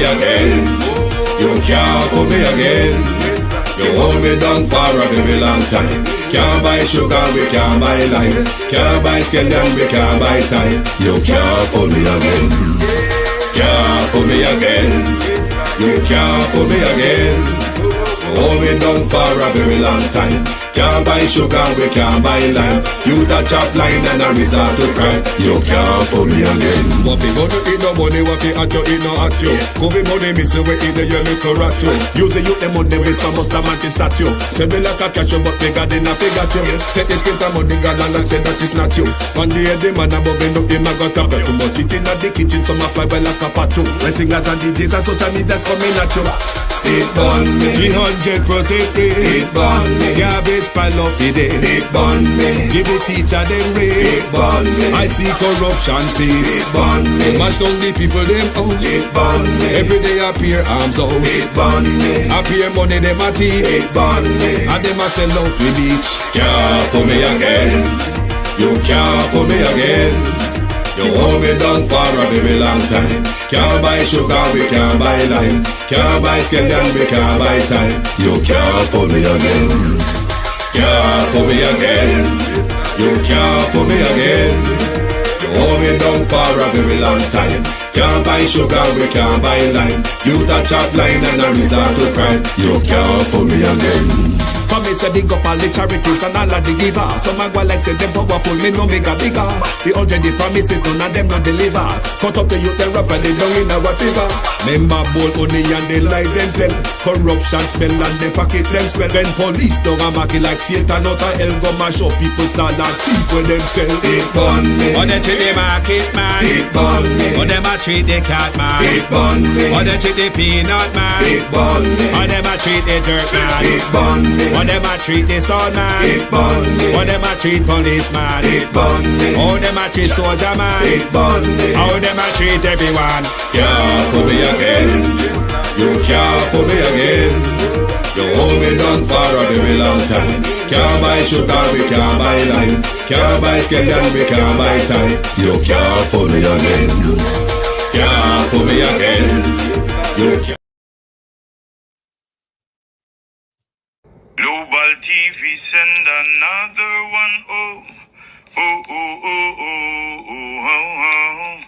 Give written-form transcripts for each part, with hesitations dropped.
me again. You can't fool me again. You hold me down for a very long time. Can't buy sugar, we can't buy lime. Can't buy scallion, we can't buy time. You can't fool me again. Can't fool me again. You can't fool me again. Hold me down for a very long time. Can't buy sugar, we can't buy lime. You touch up line and a resort to crime. You can't fool me again. What we gonna eat no money, what we at you, eat no at you. Covid money, me say we eat the your little rat you. Use the youth, them money, waste my must have man to statue. Say me like a catch you, but they got in a figure you. Take the spit of money, God and say that is not you. On the head, the man above him, him a got up too much. It in the kitchen, some a fly well like a patu. When singers and DJs and social media's coming at you. It burn me. 300% raise. It burn me. Garbage pile up the day. It burn me. Give the teacher them raise. It burn me. I see corruption face. It burn me. Mash down the people them house. It burn me. Every day appear arms out. It burn me. Appear money them a thief. It burn me. And them a sell out with each. Can't fool me again. You can't fool me again. You hold me down for a very long time. Can't buy sugar, we can't buy lime. Can't buy scallion, we can't buy time. You can't fool me again. Can't fool me again. You can't fool me again. You hold me down for a very long time. Can't buy sugar, we can't buy lime. You touch up line and a resort to crime. You can't fool me again. For me say dig up all the charities and all of the giver. Some a go like say them powerful, me no make a bigger. The 100 the promises, none of them not deliver. Cut up the youth, they rap and they down in our fever. Member bold money and they lie them tell. Corruption smell and they pocket them swell. When police don't a market like Satan out of hell, go mash up people start and thief when them sell. It burn me. Or they treat the market man. It burn me. Or them a treat the cat man. It burn me. Or they treat the peanut man. It burn me. Or them a treat the dirt man. It burn me. Or them a treat the son man. It burn me. Or them a treat policeman. It burn me. How them a treat soldier man. It burn me. How them a treat everyone. Can't fool me again. You can't fool me again. You hold me down for a very long time. Can't buy sugar, we can't buy lime. Can't buy scallion, we can't buy time. You can't fool me again. Can't fool me again. You can't. Global TV send another one. Oh, oh, oh, oh, oh, oh, oh, oh.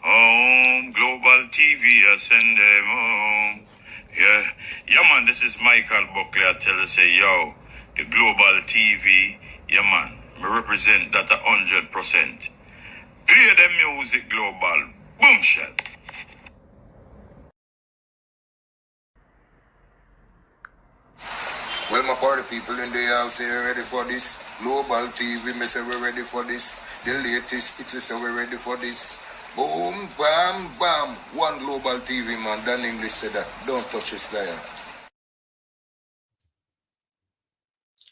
Oh, Global TV, I send them home. Yeah, man, this is Michael Buckley. I tell you, say, yo, the Global TV, yeah, man, me represent that 100%. Play the music, Global. Boom shot. Well, my party people in the house here ready for this. Global TV, me say we're ready for this. The latest, it's say we're ready for this. Boom, bam, bam. One Global TV, man. Dan English said that. Don't touch his dial.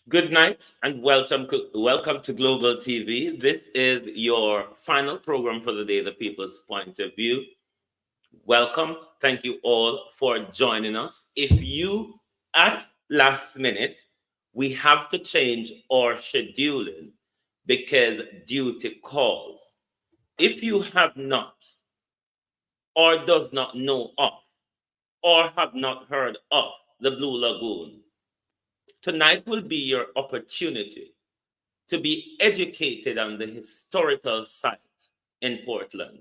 Good night and welcome to Global TV. This is your final program for the day, The People's Point of View. Welcome. Thank you all for joining us. If you, at last minute, we have to change our scheduling because duty calls. If you have not or does not know of or have not heard of the Blue Lagoon, tonight will be your opportunity to be educated on the historical site in Portland,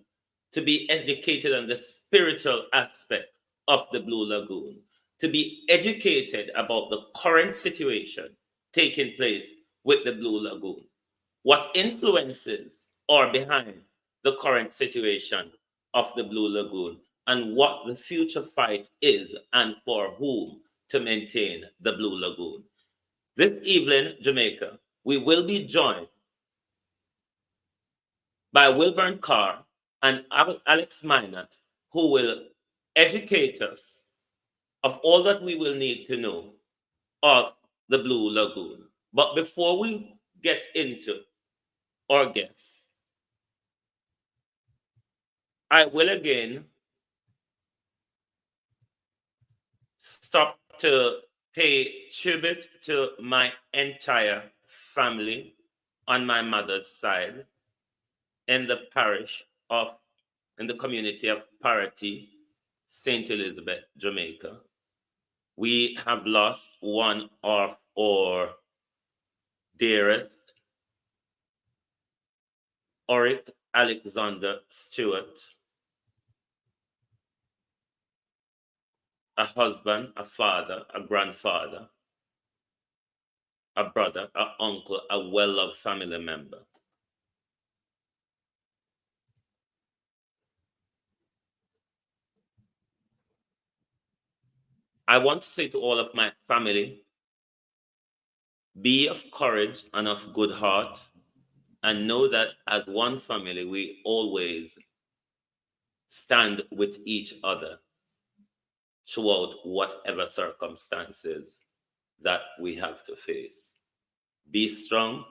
to be educated on the spiritual aspect of the Blue Lagoon, to be educated about the current situation taking place with the Blue Lagoon, what influences are behind the current situation of the Blue Lagoon, and what the future fight is and for whom to maintain the Blue Lagoon. This evening, Jamaica, we will be joined by Wilburn Carr and Alex Minot, who will educate us of all that we will need to know of the Blue Lagoon. But before we get into our guests, I will again stop to pay tribute to my entire family on my mother's side in the community of Parati, St. Elizabeth, Jamaica. We have lost one of our dearest, Oric Alexander Stewart, a husband, a father, a grandfather, a brother, an uncle, a well-loved family member. I want to say to all of my family, be of courage and of good heart, and know that as one family, we always stand with each other throughout whatever circumstances that we have to face. Be strong,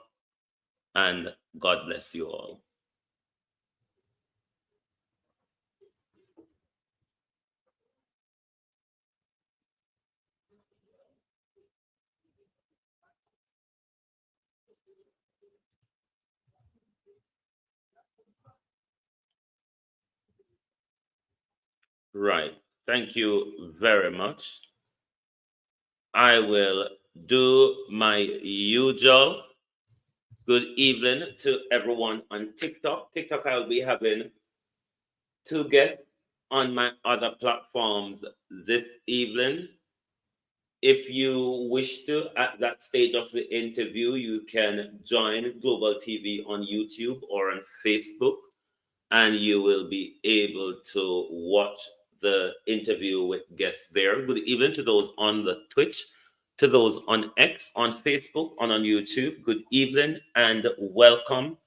and God bless you all. Right. Thank you very much. I will do my usual good evening to everyone on TikTok. TikTok, I'll be having two guests on my other platforms this evening. If you wish to, at that stage of the interview, you can join Global TV on YouTube or on Facebook, and you will be able to watch the interview with guests there. Good evening to those on the Twitch, to those on X, on Facebook, on YouTube. Good evening and welcome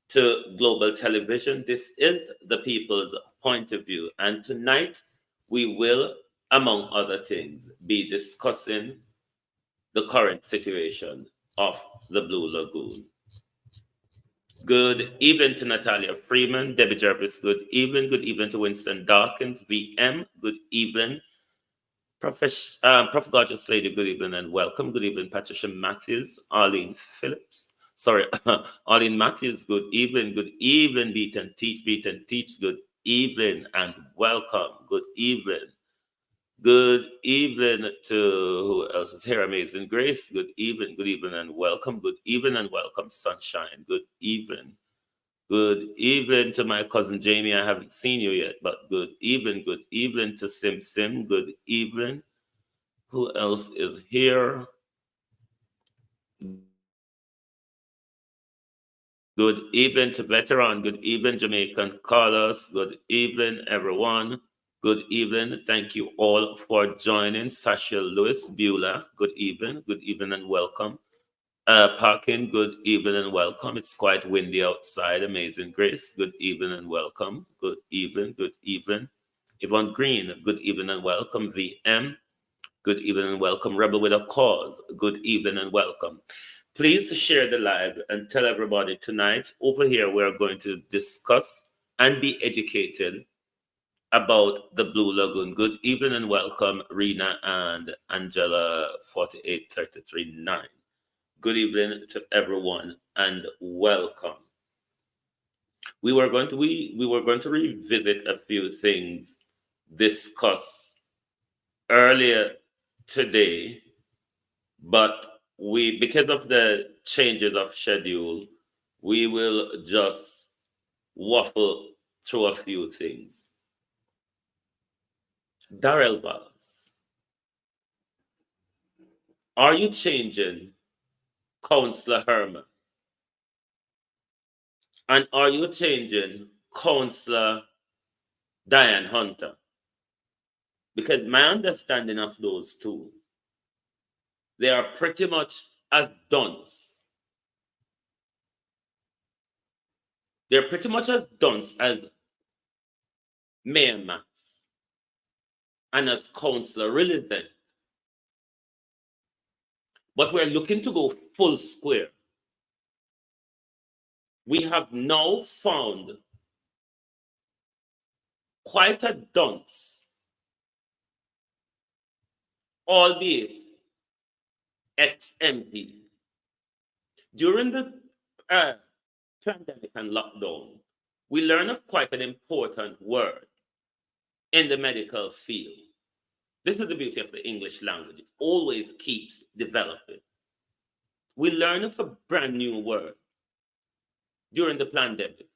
to Global Television. This is the people's point of view. And tonight we will, among other things, be discussing the current situation of the Blue Lagoon. Good evening to Natalia Freeman, Debbie Jervis, good evening. Good evening to Winston Dawkins, VM, good evening. Prof. Gorgeous Lady, good evening and welcome. Good evening, Patricia Matthews, Arlene Phillips. Sorry, Arlene Matthews, good evening. Good evening, Beat and Teach, good evening and welcome. Good evening. Good evening to who else is here? Amazing Grace. Good evening and welcome. Good evening and welcome, Sunshine. Good evening. Good evening to my cousin Jamie. I haven't seen you yet, but good evening to Sim Sim. Good evening. Who else is here? Good evening to Veteran. Good evening, Jamaican Carlos. Good evening, everyone. Good evening. Thank you all for joining. Sasha Lewis, Beulah, good evening and welcome. Parkin, good evening and welcome. It's quite windy outside. Amazing Grace, good evening and welcome. Good evening. Yvonne Green, good evening and welcome. VM, good evening and welcome. Rebel with a Cause, good evening and welcome. Please share the live and tell everybody tonight over here we're going to discuss and be educated about the Blue Lagoon. Good evening and welcome, Rena and Angela 48339. Good evening to everyone and welcome. We were going to revisit a few things discussed earlier today, but because of the changes of schedule, we will just waffle through a few things. Darrell Valls, are you changing Councillor Herman? And are you changing Councillor Diane Hunter? Because my understanding of those two, they are pretty much as dunce. They're pretty much as dunce as Mayor Max and as Councillor Resident. But we're looking to go full square. We have now found quite a dunce, albeit ex-MP. During the pandemic and lockdown, we learned of quite an important word, in the medical field. This is the beauty of the English language. It always keeps developing. We learn of a brand new word during the pandemic.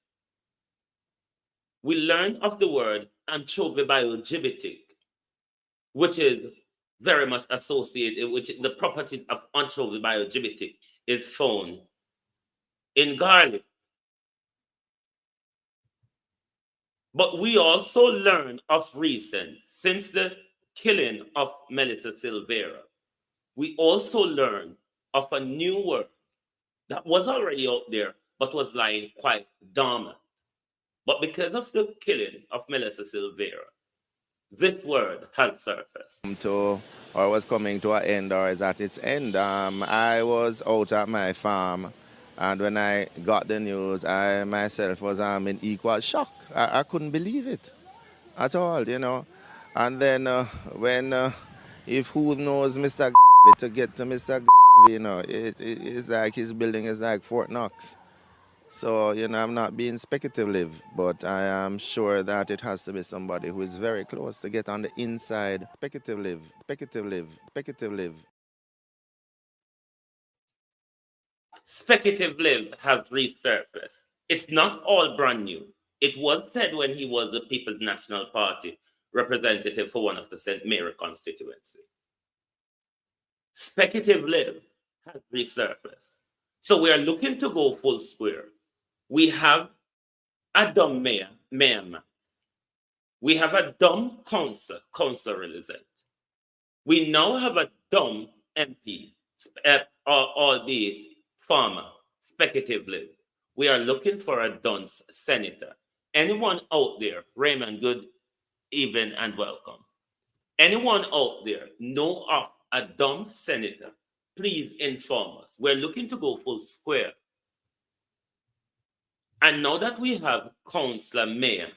We learn of the word anchovibiogibbitic, which is very much associated, which the property of anchovibiogibbitic is found in garlic. But we also learn of recent, since the killing of Melissa Silvera, we also learn of a new word that was already out there, but was lying quite dormant. But because of the killing of Melissa Silvera, this word has surfaced. Or was coming to an end, or is at its end. I was out at my farm, and when I got the news, I myself was in equal shock. I couldn't believe it at all, you know. And then if who knows Mr. to get to Mr. You know, it's like his building is like Fort Knox. So, you know, I'm not being speculative, but I am sure that it has to be somebody who is very close to get on the inside. Speculative. Speculative live has resurfaced. It's not all brand new. It was said when he was the People's National Party representative for one of the St. Mary constituency. Speculative live has resurfaced. So we are looking to go full square. We have a dumb mayor Max. We have a dumb councillor Elizabeth. We now have a dumb MP, albeit farmer, speculatively. We are looking for a dunce senator. Anyone out there, Raymond, good evening and welcome. Anyone out there know of a dumb senator? Please inform us. We're looking to go full square. And now that we have councillor, mayor,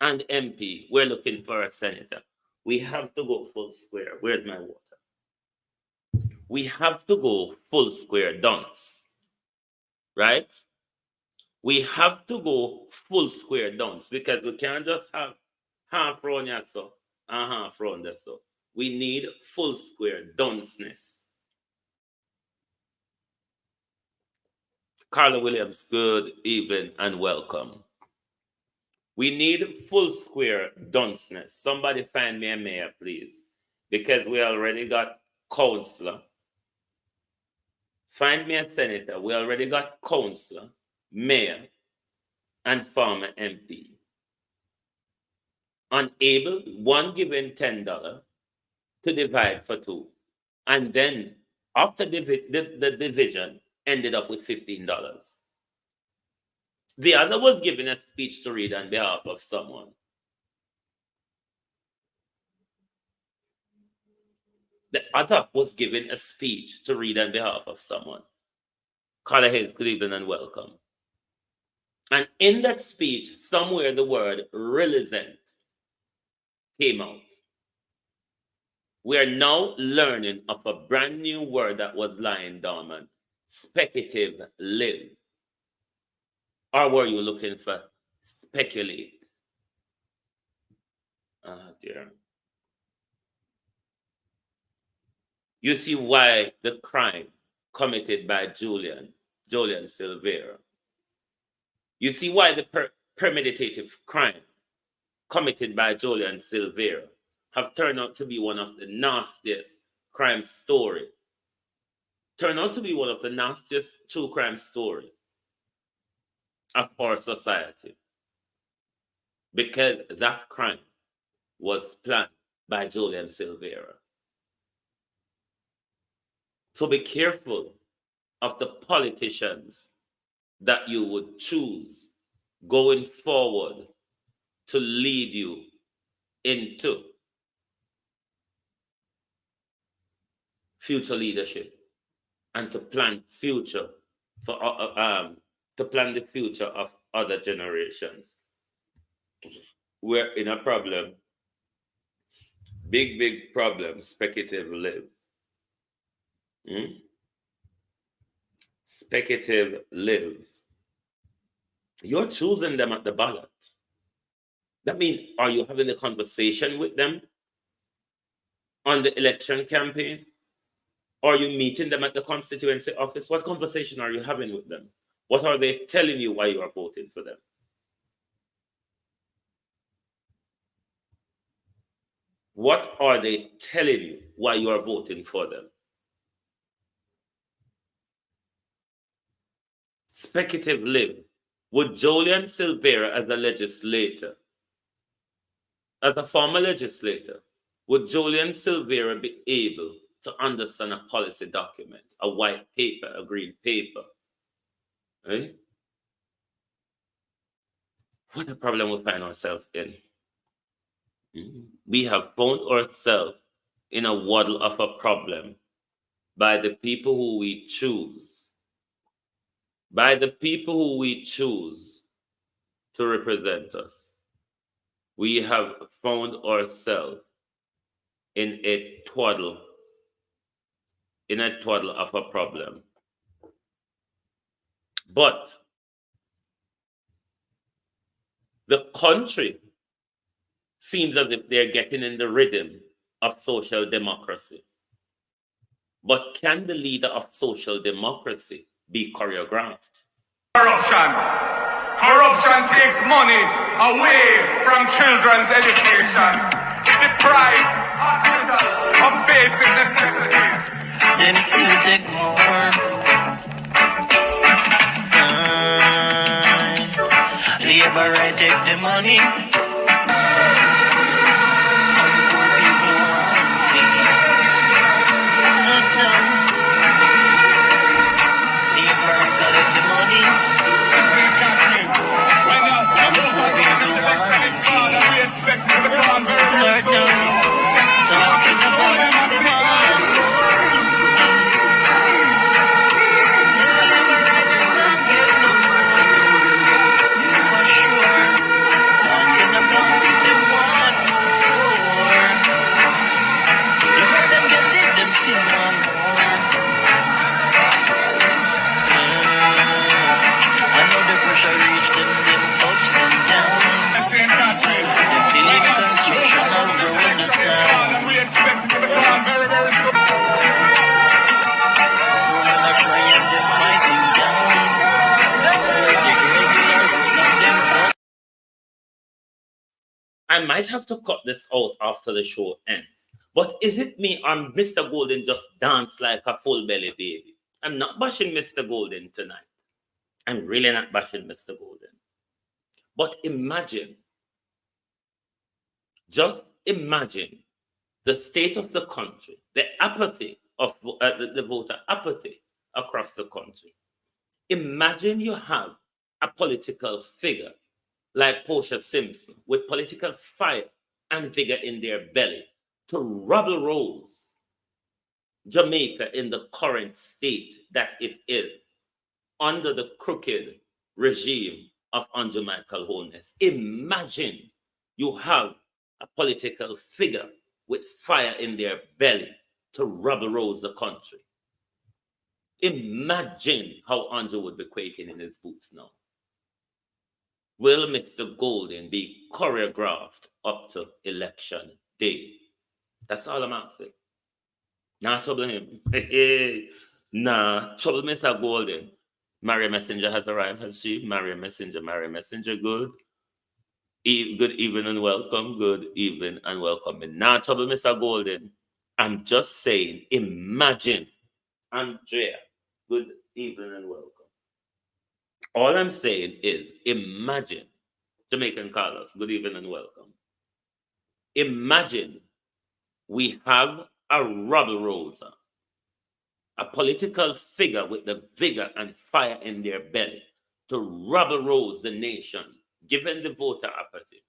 and MP, we're looking for a senator. We have to go full square. Where's my water? We have to go full square dunce. Right? We have to go full square dunce because we can't just have half round here so and half round there so. We need full square dunceness. Carla Williams, good evening and welcome. We need full square dunceness. Somebody find me a mayor, please, because we already got councillor. Find me a senator. We already got councillor, mayor, and former MP. Unable, one given $10 to divide for two. And then after the division, ended up with $15. The other was given a speech to read on behalf of someone. The other was given a speech to read on behalf of someone. Carla Hayes, good evening and welcome. And in that speech, somewhere the word realizant came out. We are now learning of a brand new word that was lying dormant. Speculative live. Or were you looking for speculate? Oh dear. You see why the crime committed by Julian Silvera. You see why the premeditative crime committed by Julian Silvera have turned out to be one of the nastiest crime story. Turned out to be one of the nastiest true crime story of our society. Because that crime was planned by Julian Silvera. So be careful of the politicians that you would choose going forward to lead you into future leadership and to plan future for to plan the future of other generations. We're in a problem, big problem, speculative live. Speculative live. You're choosing them at the ballot. That means, are you having a conversation with them on the election campaign? Are you meeting them at the constituency office? What conversation are you having with them? What are they telling you why you are voting for them? What are they telling you why you are voting for them? Speculative live. Would Julian Silvera, as a legislator, as a former legislator, would Julian Silvera be able to understand a policy document, a white paper, a green paper? Right? What a problem we find ourselves in. We have found ourselves in a waddle of a problem by the people who we choose. By the people who we choose to represent us. We have found ourselves in a twaddle of a problem. But the country seems as if they're getting in the rhythm of social democracy. But can the leader of social democracy be choreographed? Corruption. Corruption takes money away from children's education. It deprives hospitals of basic necessities. Then still take more. Labor right take the money. I might have to cut this out after the show ends. But is it me or Mr. Golden just dance like a full belly baby? I'm not bashing Mr. Golden tonight. I'm really not bashing Mr. Golden. But imagine, just imagine the state of the country, the apathy of the voter apathy across the country. Imagine you have a political figure like Portia Simpson with political fire and vigor in their belly to rubble rouse Jamaica in the current state that it is under the crooked regime of unJamaican wholeness. Imagine you have a political figure with fire in their belly to rubble rouse the country. Imagine how Andrew would be quaking in his boots now. Will Mr. Golden be choreographed up to election day? That's all I'm asking. Nah, trouble him. Nah, trouble Mr. Golden. Maria Messenger has arrived, has she? Maria Messenger, good. Good evening and welcome. Good evening and welcome. Nah, trouble Mr. Golden. I'm just saying, imagine. Andrea, good evening and welcome. All I'm saying is, imagine, Jamaican Carlos, good evening and welcome. Imagine we have a rubble rouser, a political figure with the vigor and fire in their belly to rubble rouse the nation, given the voter apathy,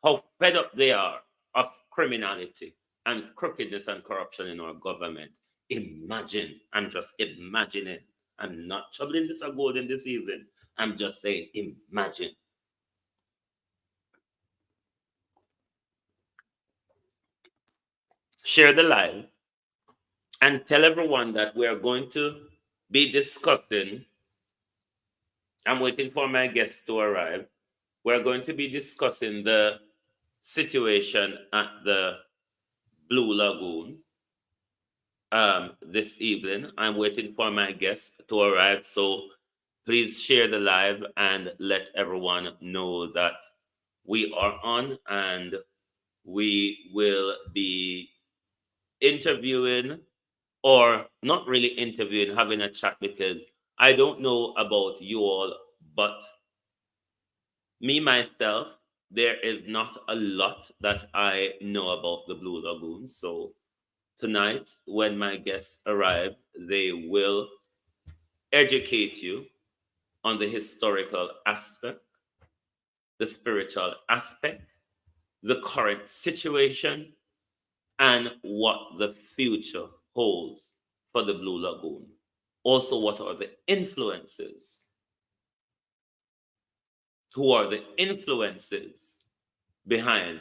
how fed up they are of criminality and crookedness and corruption in our government. Imagine, I'm just imagining. I'm not troubling this Golden this evening. I'm just saying, imagine. Share the live and tell everyone that we're going to be discussing. I'm waiting for my guests to arrive. we're going to be discussing the situation at the Blue Lagoon this evening. I'm waiting for my guests to arrive, so please share the live and let everyone know that we are on, and we will be interviewing, or not really interviewing, having a chat, because I don't know about you all, but me, myself, there is not a lot that I know about the Blue Lagoon. So tonight, when my guests arrive, they will educate you on the historical aspect, the spiritual aspect, the current situation, and what the future holds for the Blue Lagoon. Also, what are the influences? Who are the influences behind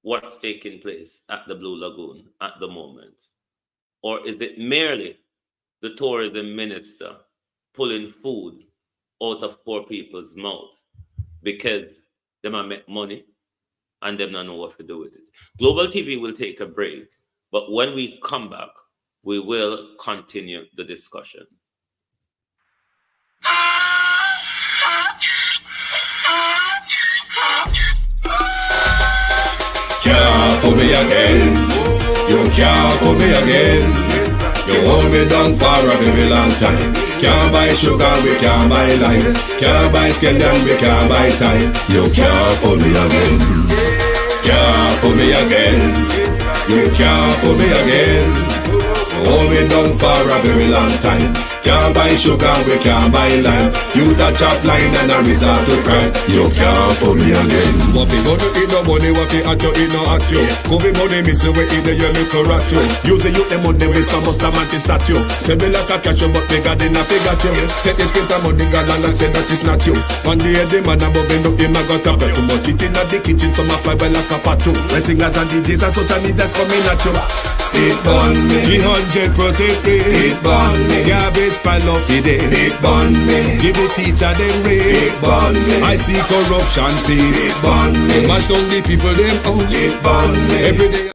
what's taking place at the Blue Lagoon at the moment? Or is it merely the tourism minister pulling food out of poor people's mouth because they might make money and them not know what to do with it? Global TV will take a break, but when we come back, we will continue the discussion. Can't fool me again. You can't fool me again. You hold me down for a very long time. Can't buy sugar, we can't buy lime. Can't buy scandal, we can't buy time. You can't fool me again. Can't fool me again. You can't fool me again. Hold me down for a very long time. Can't buy sugar, we can't buy lime. You touch up line and a resort to cry. You can't fool me again. What we gonna eat no money, what we at you, eat no at you. Covid money, miss we eat the yellow rat you. Use the youth, them money, waste no must a man to statue. Say me like a catch you, but bigger than a figure you. Take the spit of money, God and say that is not you. One day the man above end up him, I got to too much eat in the kitchen, some fly well like a patu. My singers and DJs and social media's coming at you. It burn me, 300% raise. it burn me, Garbage pile of the day. it burn me, Give the teacher them raise. it burn me, I see corruption cease. it burn me, Mash down the people them house. it burn me. Every day.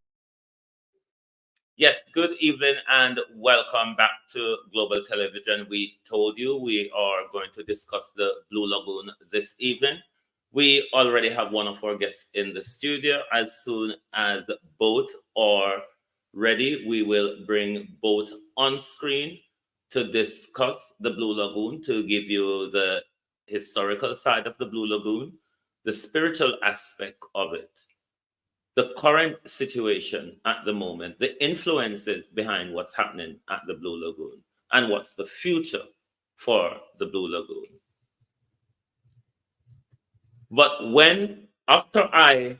Yes, good evening and welcome back to Global Television. We told you we are going to discuss the Blue Lagoon this evening. We already have one of our guests in the studio. As soon as both are ready, we will bring both on screen to discuss the Blue Lagoon, to give you the historical side of the Blue Lagoon, the spiritual aspect of it, the current situation at the moment, the influences behind what's happening at the Blue Lagoon, and what's the future for the Blue Lagoon. But after I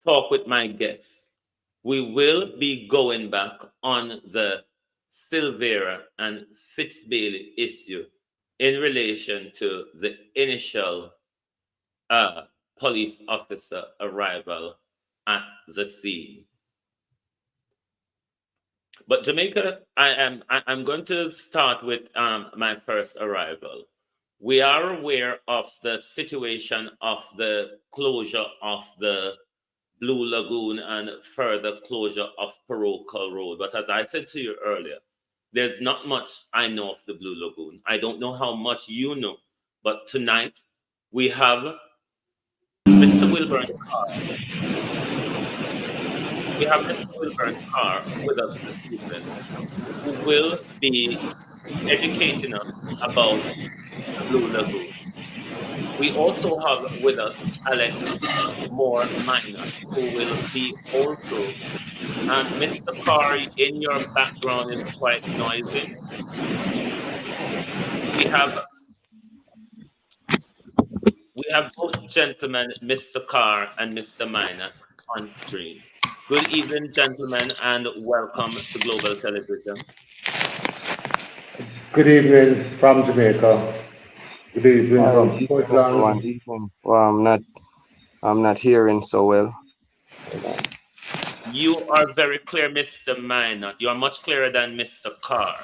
talk with my guests, we will be going back on the Silvera and Fitzbailey issue in relation to the initial police officer arrival at the scene. But Jamaica, I'm going to start with my first arrival. We are aware of the situation of the closure of the Blue Lagoon and further closure of Parocal Road. But as I said to you earlier, there's not much I know of the Blue Lagoon. I don't know how much you know, but tonight we have Mr. Wilburn Carr. We have Mr. Wilburn Carr with us this evening, who will be educating us about the Blue Lagoon. We also have with us Alex Moore Minor, who will be also. And Mr. Carr, in your background is quite noisy. We have both gentlemen, Mr. Carr and Mr. Minor, on screen. Good evening, gentlemen, and welcome to Global Television. Good evening from Jamaica. Good evening from Portland. Well, I'm not hearing so well. You are very clear, Mr. Minor. You are much clearer than Mr. Carr.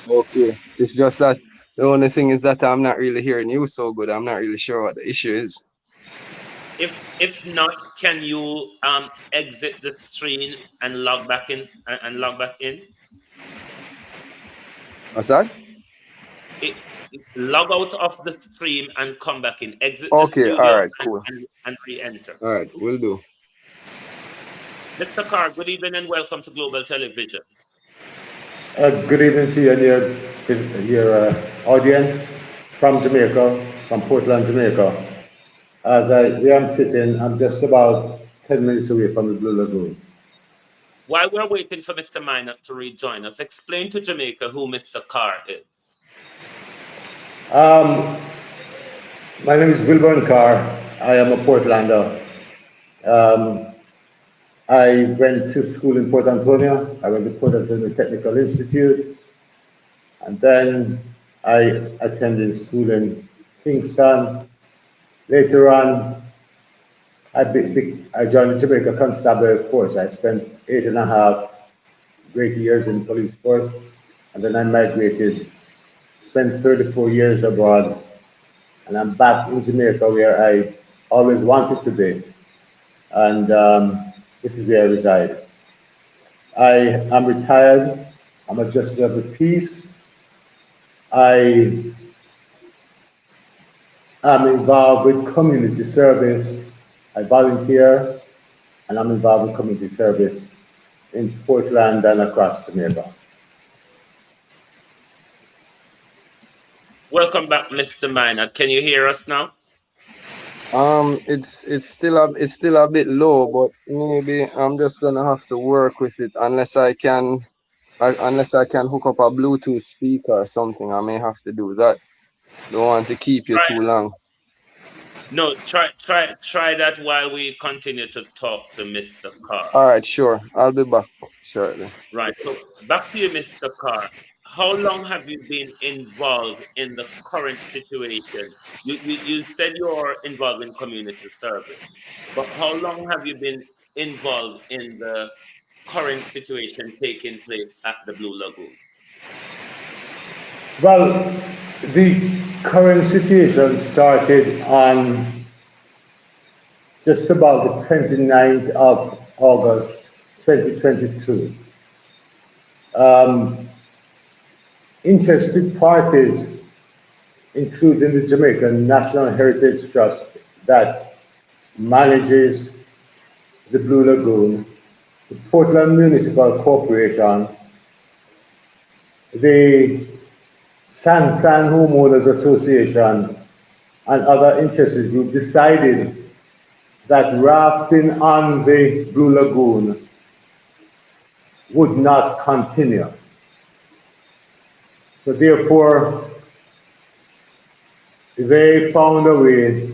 Okay, it's just that The only thing is that I'm not really hearing you so good. I'm not really sure what the issue is. If not, can you exit the stream and log back in and log back in? What's that? Log out of the stream and come back in. Exit the Okay, studio all right, cool. and re-enter. All right, will do. Mr. Carr, good evening and welcome to Global Television. Good evening to you and your audience from Jamaica, from Portland, Jamaica. Where I'm sitting, I'm just about 10 minutes away from the Blue Lagoon. While we're waiting for Mr. Minot to rejoin us, explain to Jamaica who Mr. Carr is. My name is Wilburn Carr. I am a Portlander. I went to school in Port Antonio. I went to Port Antonio Technical Institute. And then I attended school in Kingston. Later on, I joined the Jamaica Constabulary force. I spent 8.5 great years in the police force. And then I migrated, spent 34 years abroad. And I'm back in Jamaica where I always wanted to be. And this is where I reside. I am retired. I'm a justice of the peace. I am involved with community service. I volunteer, and I'm involved with community service in Portland and across Jamaica. Welcome back, Mr. Minot. Can you hear us now? It's still a bit low, but maybe I'm just gonna have to work with it unless I can hook up a Bluetooth speaker or something. I may have to do that. Don't want to keep you too long. No, try that while we continue to talk to Mr. Carr. All right, sure. I'll be back shortly. Right. So back to you, Mr. Carr. How long have you been involved in the current situation? You said you're involved in community service, but how long have you been involved in the current situation taking place at the Blue Lagoon? Well, the current situation started on just about the 29th of August, 2022. Interested parties, including the Jamaican National Heritage Trust that manages the Blue Lagoon, the Portland Municipal Corporation, the San Homeowners Association, and other interested groups decided that rafting on the Blue Lagoon would not continue. So therefore, they found a way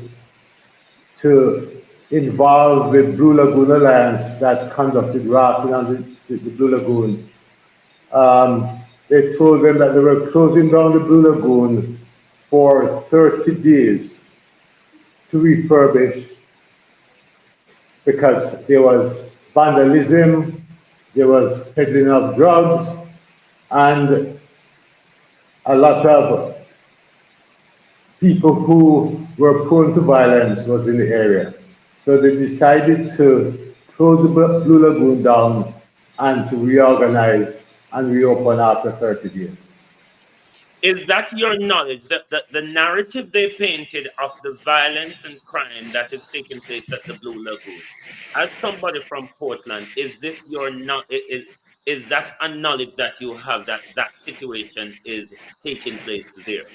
to involve the Blue Lagoon Alliance that conducted rafting on the Blue Lagoon. They told them that they were closing down the Blue Lagoon for 30 days to refurbish because there was vandalism, there was peddling of drugs, and a lot of people who were prone to violence was in the area. So they decided to close the Blue Lagoon down and to reorganize and reopen after 30 years. Is that your knowledge, that the narrative they painted of the violence and crime that is taking place at the Blue Lagoon? As somebody from Portland, is this your is that a knowledge that you have that that situation is taking place there?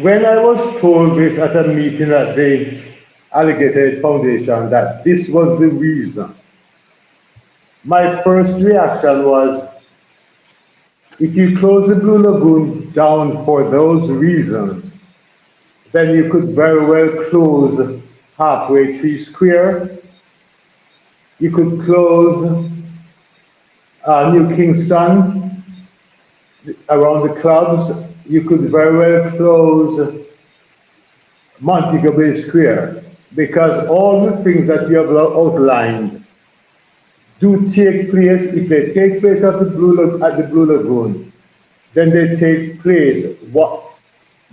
When I was told this at a meeting at the Alligator Foundation that this was the reason, my first reaction was, if you close the Blue Lagoon down for those reasons, then you could very well close Halfway Tree Square. You could close New Kingston around the clubs. You could very well close Montego Bay Square, because all the things that you have outlined do take place. If they take place at the Blue Lagoon, then they take place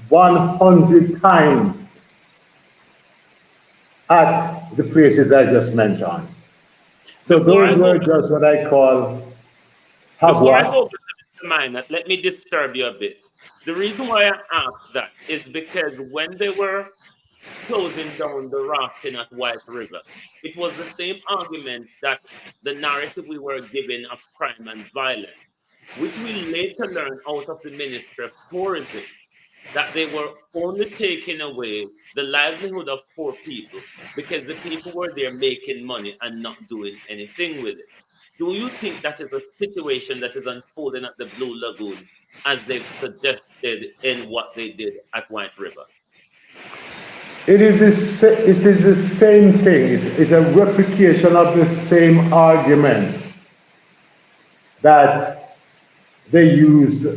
100 times at the places I just mentioned. So Before I those go were just what I call Before I hogwash. go over to Mr. Minot, let me disturb you a bit. The reason why I asked that is because when they were closing down the rafting at White River, it was the same arguments that the narrative we were given of crime and violence, which we later learned out of the Ministry of Tourism, that they were only taking away the livelihood of poor people because the people were there making money and not doing anything with it. Do you think that is a situation that is unfolding at the Blue Lagoon as they've suggested in what they did at White River? It is the same thing. It's a replication of the same argument that they used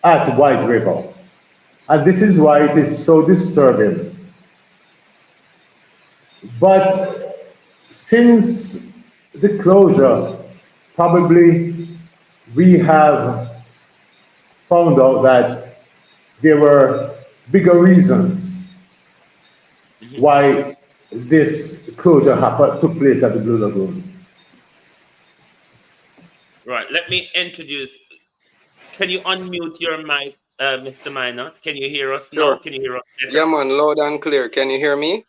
at White River. And this is why it is so disturbing. But since the closure, probably we have found out that there were bigger reasons why this closure took place at the Blue Lagoon. Right. Let me introduce. Can you unmute your mic, Mr. Minot? Can you hear us now? Sure. Can you hear us Yeah, better? man, loud and clear. Can you hear me?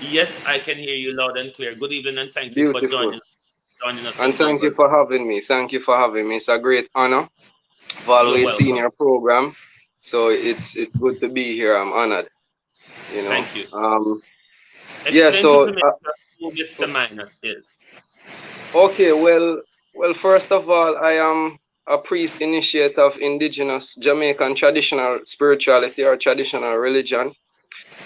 Yes, I can hear you loud and clear. Good evening and thank you for Beautiful. joining us And on thank you Global. for having me. Thank you for having me. It's a great honor. I've You're always seen welcome. your program, so it's good to be here. I'm honored. You know. Thank you. Yeah. Explain to So Jamaica who Mr. Minot is. okay. Well. First of all, I am a priest initiate of indigenous Jamaican traditional spirituality or traditional religion.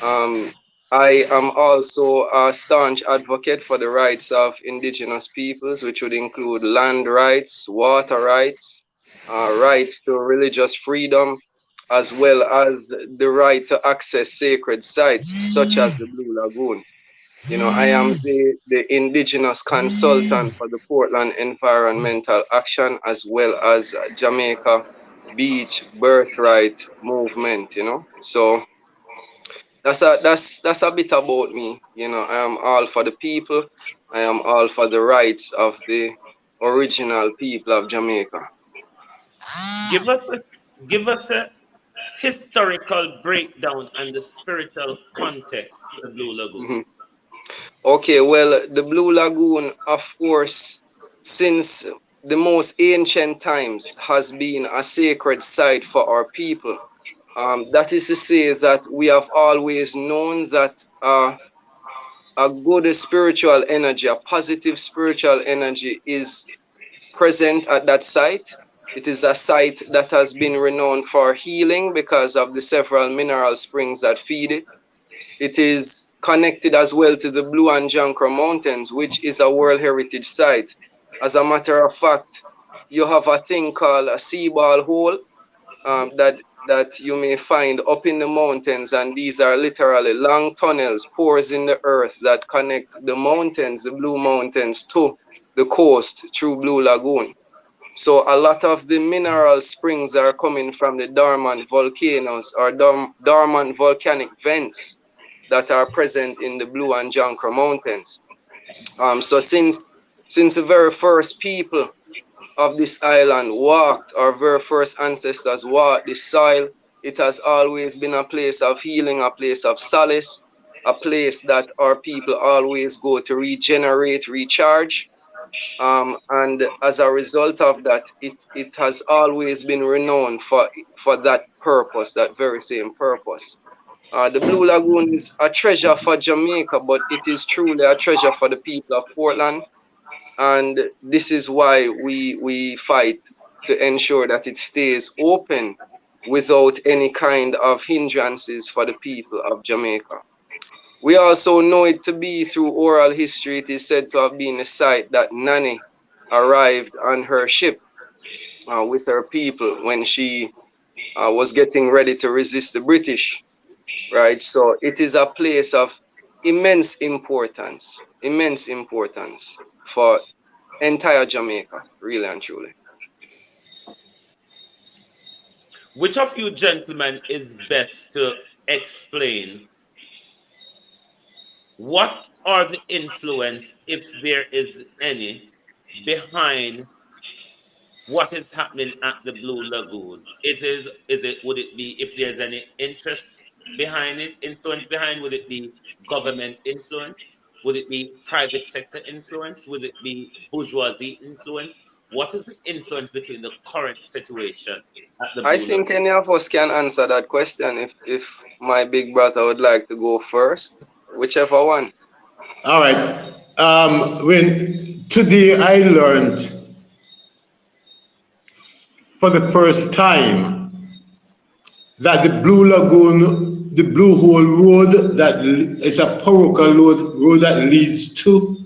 Um, I am also a staunch advocate for the rights of indigenous peoples, which would include land rights, water rights, rights to religious freedom, as well as the right to access sacred sites such as the Blue Lagoon. You know, I am the indigenous consultant for the Portland Environmental Action as well as Jamaica Beach Birthright Movement, you know. So that's a bit about me. You know, I am all for the people. I am all for the rights of the original people of Jamaica. Give us a give us a historical breakdown and the spiritual context to the Blue Lagoon. Mhm. Okay, well, the Blue Lagoon, of course, since the most ancient times, has been a sacred site for our people. That is to say that we have always known that a good spiritual energy, a positive spiritual energy, is present at that site. It is a site that has been renowned for healing because of the several mineral springs that feed it. It is connected as well to the Blue and Jankra Mountains, which is a World Heritage Site. As a matter of fact, you have a thing called a seaball hole that you may find up in the mountains, and these are literally long tunnels, pores in the earth that connect the mountains, the Blue Mountains, to the coast through Blue Lagoon. So a lot of the mineral springs are coming from the dormant volcanoes or dormant volcanic vents that are present in the Blue and Jankra Mountains. So since the very first people of this island walked, our very first ancestors walked this soil, it has always been a place of healing, a place of solace, a place that our people always go to regenerate, recharge. And as a result of that, it has always been renowned for that purpose, that very same purpose. The Blue Lagoon is a treasure for Jamaica, but it is truly a treasure for the people of Portland. And this is why we fight to ensure that it stays open without any kind of hindrances for the people of Jamaica. We also know it to be through oral history. It is said to have been the site that Nanny arrived on her ship with her people when she was getting ready to resist the British, right? So it is a place of immense importance for entire Jamaica, really and truly. Which of you gentlemen is best to explain what are the influence, if there is any, behind what is happening at the Blue Lagoon? Would it be, if there's any interest behind it, influence behind, would it be government influence? Would it be private sector influence? Would it be bourgeoisie influence? What is the influence between the current situation at the I Blue think Lagoon? any of us can answer that question if my big brother would like to go first, whichever one. All right. When today I learned for the first time that the Blue Hole Road that is a parochial road that leads to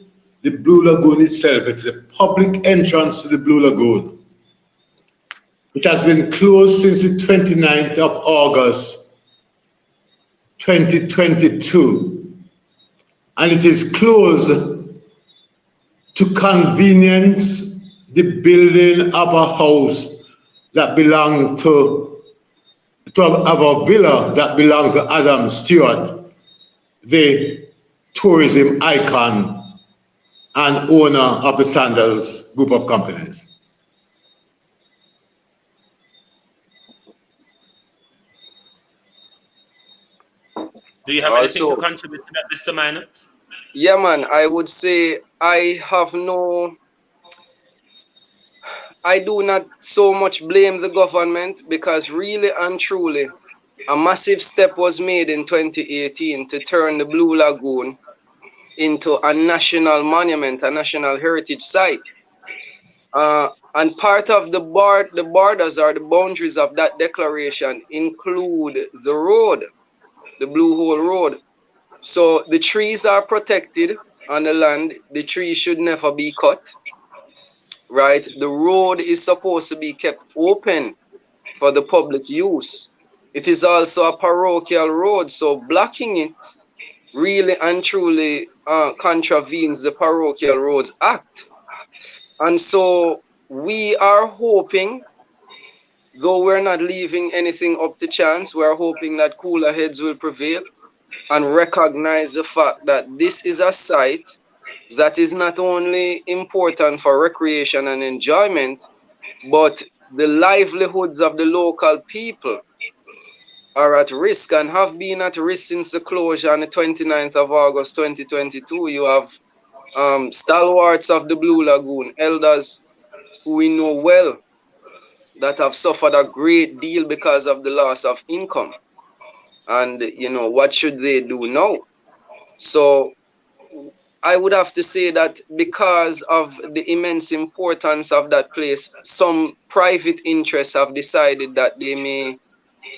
the Blue Lagoon itself. It's a public entrance to the Blue Lagoon. It has been closed since the 29th of August 2022. And it is closed to convenience the building of a house that belonged to a villa that belonged to Adam Stewart, the tourism icon and owner of the Sandals group of companies. Do you have anything to contribute to that, Mr. Minor? Yeah, man, I would say I do not so much blame the government, because really and truly, a massive step was made in 2018 to turn the Blue Lagoon into a national monument, a national heritage site. And part of the borders or the boundaries of that declaration include the road, the Blue Hole Road. So the trees are protected on the land. The trees should never be cut, right? The road is supposed to be kept open for the public use. It is also a parochial road, so blocking it really and truly contravenes the Parochial Roads Act. And so we are hoping, though we're not leaving anything up to chance, we're hoping that cooler heads will prevail and recognize the fact that this is a site that is not only important for recreation and enjoyment, but the livelihoods of the local people are at risk and have been at risk since the closure on the 29th of August 2022. You have stalwarts of the Blue Lagoon, elders who we know well, that have suffered a great deal because of the loss of income. And, you know, what should they do now? So I would have to say that because of the immense importance of that place, some private interests have decided that they may,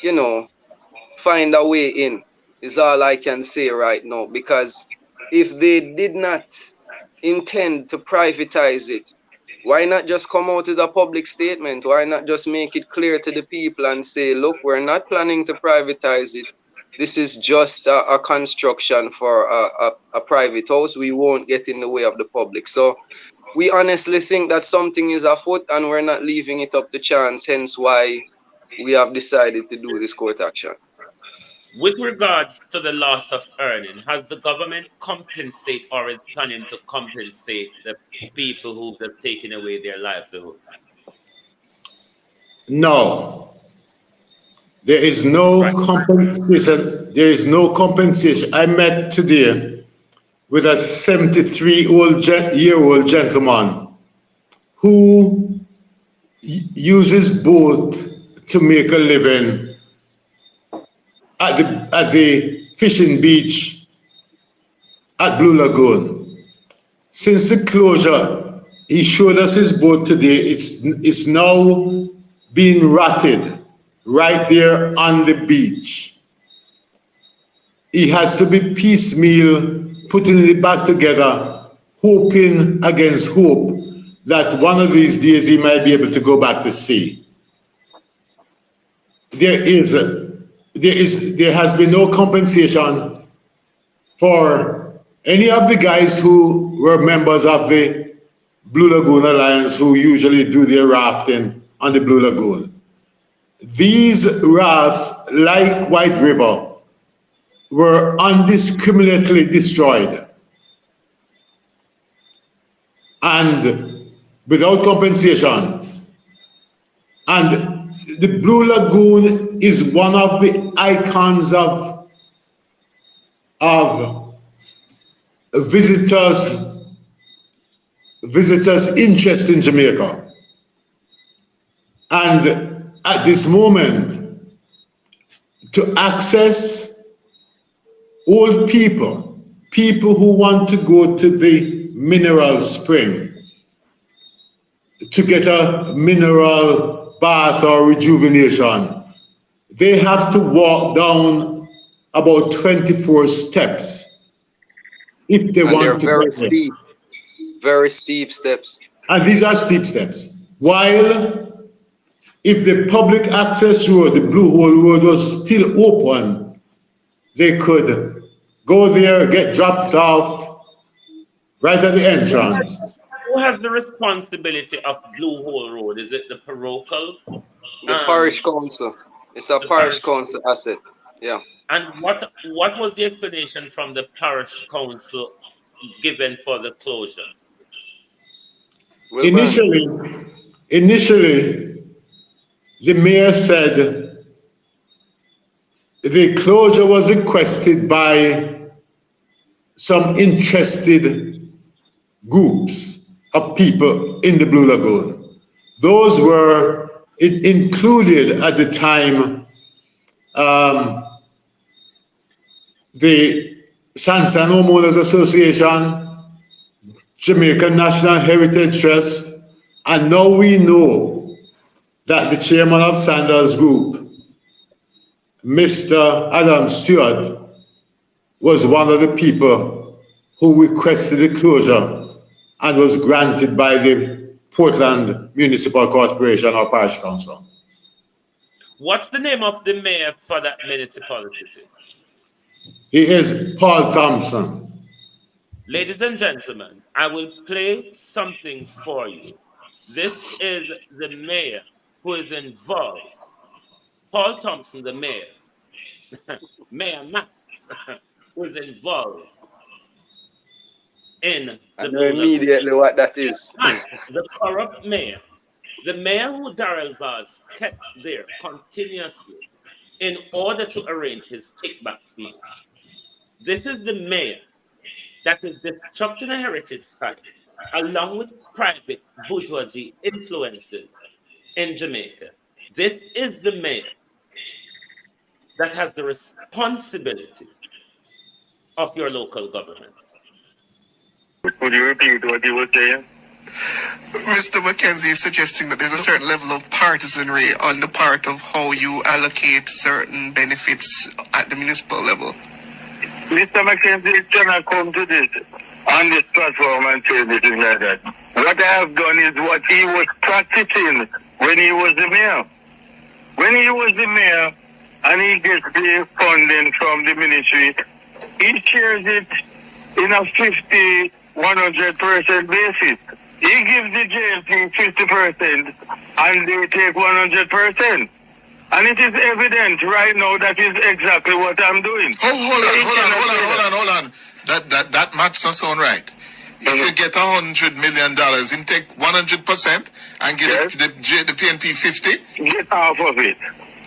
you know, find a way in, is all I can say right now. Because if they did not intend to privatize it, why not just come out with a public statement? Why not just make it clear to the people and say, look, we're not planning to privatize it. This is just a construction for a private house. We won't get in the way of the public. So we honestly think that something is afoot and we're not leaving it up to chance, hence why we have decided to do this court action. With regards to the loss of earning, has the government compensate or is planning to compensate the people who have taken away their livelihood? No. There is no compensation. There is no compensation. I met today with a 73-year-old gentleman who uses boat to make a living at the fishing beach at Blue Lagoon. Since the closure, he showed us his boat today. It's now being rotted right there on the beach. He has to be piecemeal, putting it back together, hoping against hope that one of these days he might be able to go back to sea. There has been no compensation for any of the guys who were members of the Blue Lagoon Alliance who usually do their rafting on the Blue Lagoon. These rafts, like White River, were indiscriminately destroyed and without compensation. And the Blue Lagoon is one of the icons of visitors' interest in Jamaica. And at this moment, to access old people who want to go to the mineral spring, to get a mineral bath or rejuvenation, they have to walk down about 24 steps if they want to very steep, very steep steps. And these are steep steps. While if the public access road, the Blue Hole Road, was still open, they could go there, get dropped off right at the entrance. Who has the responsibility of Blue Hole Road? Is it the parochial? The parish council. It's a parish council asset. Yeah. And what was the explanation from the parish council given for the closure? Well, initially, the mayor said the closure was requested by some interested groups of people in the Blue Lagoon. Those were included at the time the Sansan Homeowners Association, Jamaican National Heritage Trust, and now we know that the chairman of Sanders Group, Mr. Adam Stewart, was one of the people who requested the closure and was granted by the Portland Municipal Corporation or Parish Council. What's the name of the mayor for that municipality? He is Paul Thompson. Ladies and gentlemen, I will play something for you. This is the mayor who is involved. Paul Thompson, the mayor. Mayor Max, who is involved in the I know immediately what that is. The corrupt mayor. The mayor who Darrell Vaz kept there continuously in order to arrange his kickback scheme. This is the mayor that is destructing a heritage site along with private bourgeoisie influences in Jamaica. This is the mayor that has the responsibility of your local government. Could you repeat what you were saying? Mr. Mackenzie is suggesting that there's a certain level of partisanry on the part of how you allocate certain benefits at the municipal level. Mr. Mackenzie cannot come to this on this platform and say anything like that. What I have done is what he was practicing when he was the mayor. When he was the mayor and he gets the funding from the ministry, he shares it in a 50, 100% basis. He gives the JLP 50% and they take 100%. And it is evident right now that is exactly what I'm doing. Hold on. That maths doesn't sound right. If you get $100 million, him take 100% and get the PNP 50? Get half of it.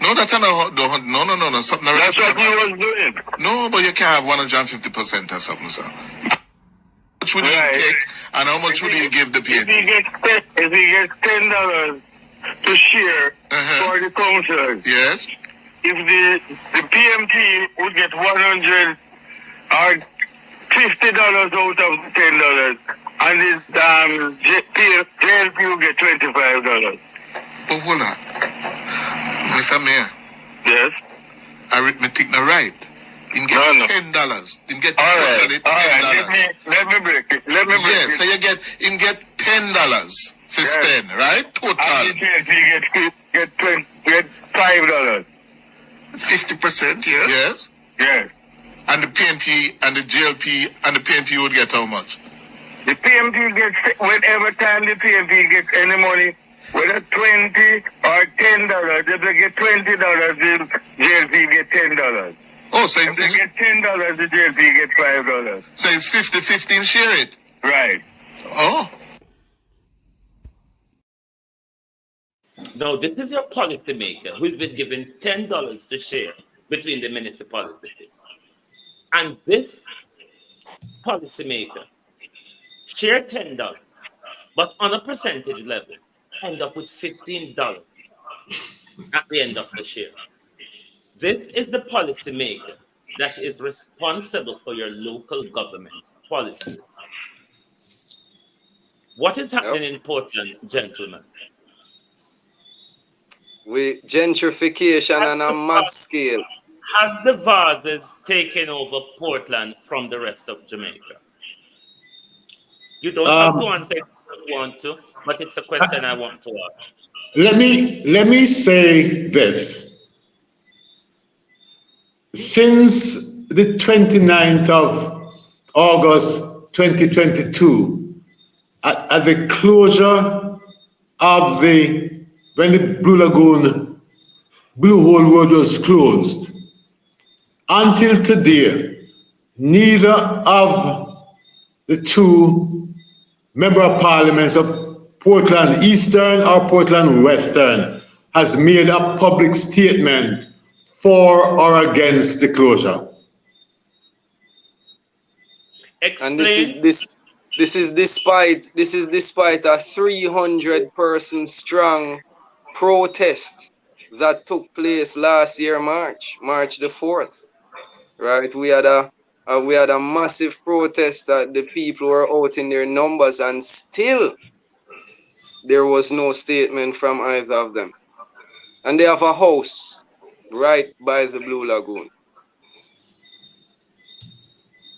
No, that's not. No. Something that's what he was doing. No, but you can't have 150% or something, sir. How much would he take and how much would he give the PNP? If he gets $10 to share for the council, yes. If the PMP would get 100 or $50 out of the $10, and the JLP will get $25. But hold on, Mr. Mayor. Yes. Arithmetic not right. You get $10. You get $10. Let me break it. Yes, so you get $10 for spend, right? Total. And the JLP get $5. 50%, yes? Yes. And the PNP and the JLP and the PNP would get how much? The PNP gets, whenever time the PNP gets any money, Whether 20 or $10, if they get $20, the JLP get $10. Oh, so if they get $10, the JLP get $5. So it's 50-50 share it. Right. Oh. No, this is your policymaker who's been given $10 to share between the municipality. And this policymaker share $10, but on a percentage level, end up with $15 at the end of the share. This is the policymaker that is responsible for your local government policies. What is happening in Portland, gentlemen? With gentrification on a mass scale. Has the vases taken over Portland from the rest of Jamaica? You don't have to answer if you want to, but it's a question I want to ask. Let me say this. Since the 29th of August 2022, at the closure of when the Blue Hole Road was closed, until today, neither of the two member of parliaments of Portland Eastern or Portland Western has made a public statement for or against the closure. And this is despite a 300-person strong protest that took place last year, March the 4th. Right, we had a massive protest that the people were out in their numbers, and still there was no statement from either of them. And they have a house right by the Blue Lagoon.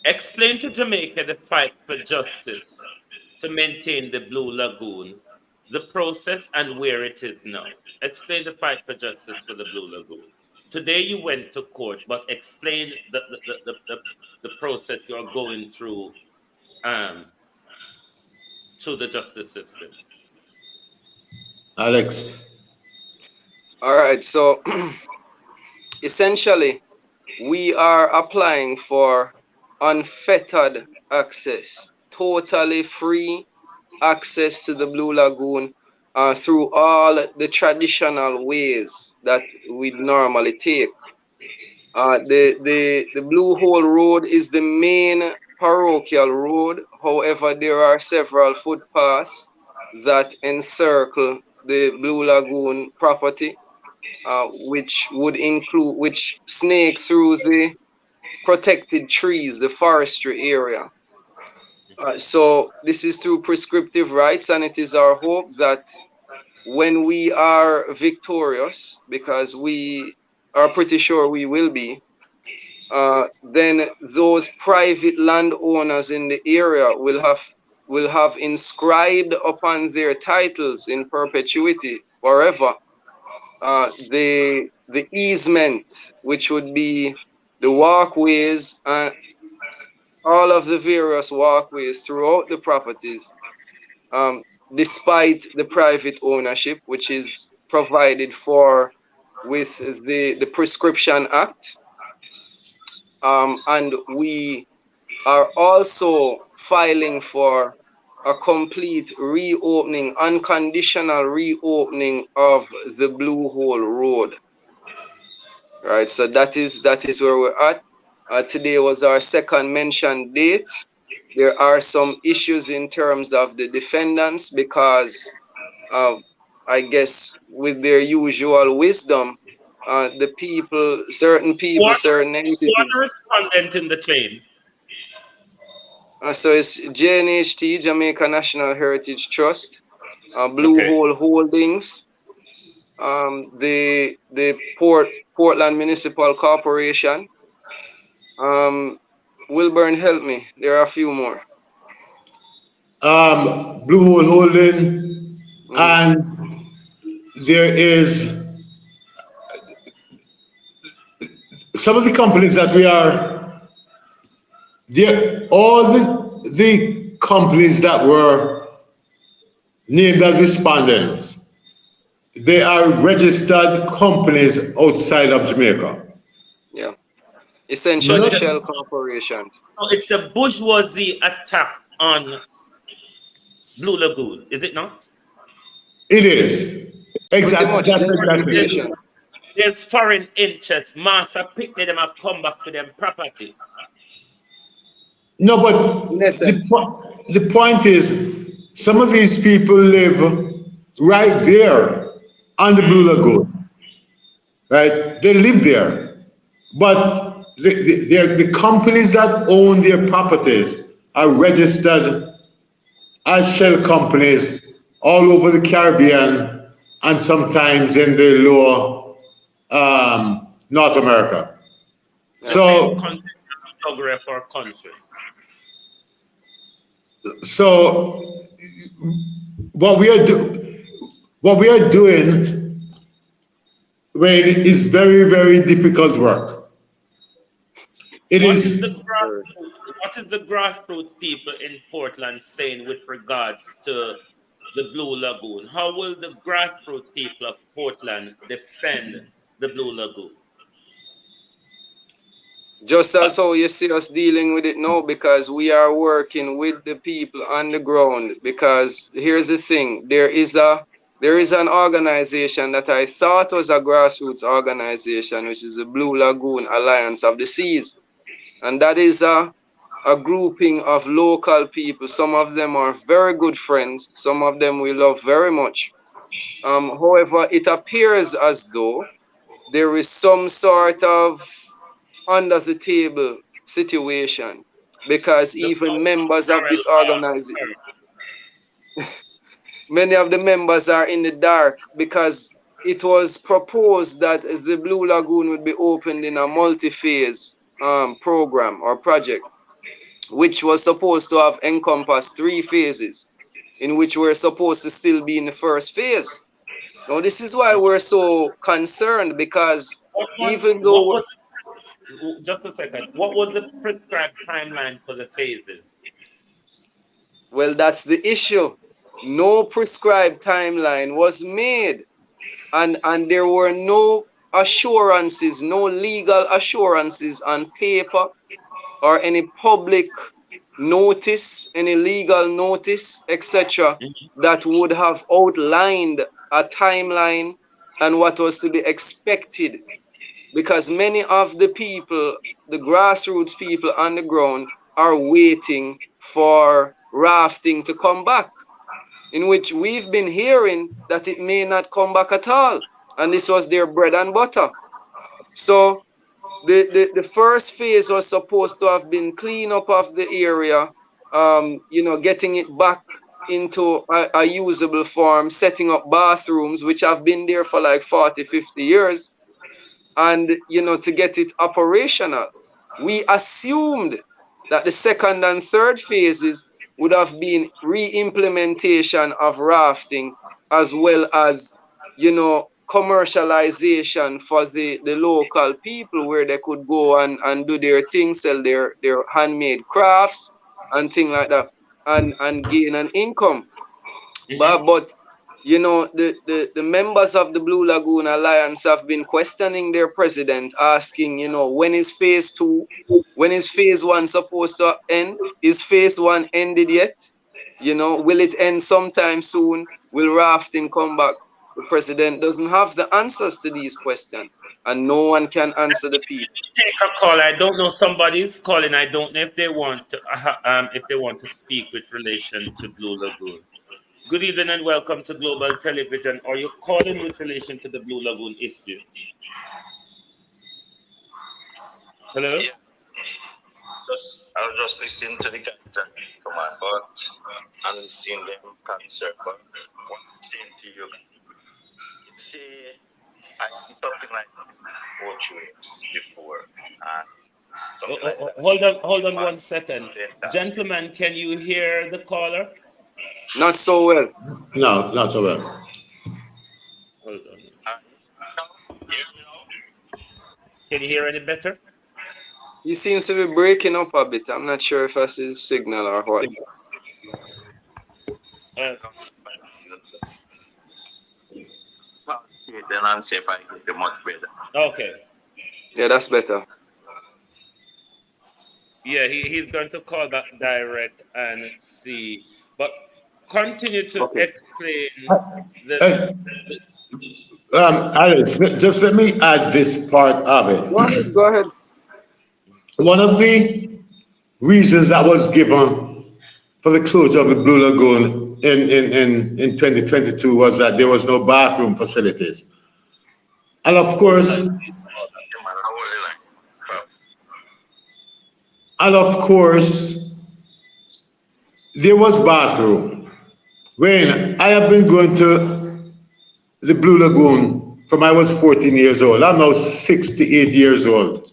Explain to Jamaica the fight for justice to maintain the Blue Lagoon, the process and where it is now. Explain the fight for justice for the Blue Lagoon. Today you went to court, but explain the process you're going through the justice system. Alex. All right, so essentially, we are applying for unfettered access, totally free access to the Blue Lagoon through all the traditional ways that we normally take. The Blue Hole Road is the main parochial road. However, there are several footpaths that encircle the Blue Lagoon property, which snake through the protected trees, the forestry area. So this is through prescriptive rights, and it is our hope that when we are victorious, because we are pretty sure we will be, then those private landowners in the area will have inscribed upon their titles in perpetuity forever the easement, which would be the walkways and all of the various walkways throughout the properties, despite the private ownership, which is provided for with the Prescription Act. And we are also filing for a complete reopening, unconditional reopening of the Blue Hole Road. Right, so that is where we're at. Today was our second mentioned date. There are some issues in terms of the defendants because I guess with their usual wisdom, certain entities. One respondent in the chain. So it's JNHT, Jamaica National Heritage Trust, Blue Hole Holdings, the Portland Municipal Corporation. Wilburn, help me. There are a few more. Blue Hole Holding, and there is some of the companies that we are. All the companies that were named as respondents they are registered companies outside of Jamaica. Yeah. So Essentially it's Not, shell a, corporations. so it's a bourgeoisie attack on Blue Lagoon, is it not? it is. Pretty Exactly. much That's exactly There's, it. gentrification. there's foreign interests. Master pick them and come back for them property. No, but In essence. the point is, some of these people live right there on the Blue Lagoon, right? They live there, but the companies that own their properties are registered as shell companies all over the Caribbean and sometimes in the lower North America. Yeah. The same So, country geography or country. so what we are what we are doing, Wayne, is very, very difficult work. It What is the is. grassroots people in Portland saying with regards to the Blue Lagoon? How will the grassroots people of Portland defend the Blue Lagoon? Just as how you see us dealing with it now, because we are working with the people on the ground. Because here's the thing, there is an organization that I thought was a grassroots organization, which is the Blue Lagoon Alliance of the Seas. And that is a grouping of local people. Some of them are very good friends, some of them we love very much. However, it appears as though there is some sort of under the table situation, because The even Council members of Carol this organization, many of the members are in the dark, because it was proposed that the Blue Lagoon would be opened in a multi-phase program or project, which was supposed to have encompassed 3 phases, in which we're supposed to still be in the first phase. Now, this is why we're so concerned, because what was even what though, was just a second. What was the prescribed timeline for the phases? well, that's the issue. No prescribed timeline was made, and there were no assurances, no legal assurances on paper or any public notice, any legal notice, etc., that would have outlined a timeline and what was to be expected. Because many of the people, the grassroots people on the ground, are waiting for rafting to come back, in which we've been hearing that it may not come back at all. And this was their bread and butter. So the first phase was supposed to have been clean up of the area, getting it back into a usable form, setting up bathrooms, which have been there for like 40, 50 years, and, to get it operational. We assumed that the second and third phases would have been re-implementation of rafting, as well as, commercialization for the local people, where they could go and do their things, sell their handmade crafts and things like that, and gain an income. But the members of the Blue Lagoon Alliance have been questioning their president, asking, when is phase 2? When is phase 1 supposed to end? Is phase 1 ended yet? Will it end sometime soon? Will rafting come back? The president doesn't have the answers to these questions, and no one can answer the people. Take a call. I don't know. Somebody's calling. I don't know if they want to speak with relation to Blue Lagoon. Good evening and welcome to Global Television. Are you calling with relation to the Blue Lagoon issue? Hello? Yeah, I was just listening to the guys and come on, but I'm listening them concert. But what I'm saying to you, it's I did something like 4 years before, and something like that. Hold on But 1 second. same time, Gentlemen, can you hear the caller? Not so well. No, not so well. Hold on. you know, Can you hear any better? He seems to be breaking up a bit. I'm not sure if that's his signal or what. then and see if I get it much better. Okay. Yeah, that's better. Yeah, he's going to call back direct and see. But continue to Okay. explain the, Uh, the yes. Alex, just let me add this part of Go it. ahead, go ahead. One of the reasons that was given for the closure of the Blue Lagoon in 2022 was that there was no bathroom facilities. And of Hold the line, course, please. Yeah, man, I only like. and of course, there was bathroom. When I have been going to the Blue Lagoon from I was 14 years old. I'm now 68 years old.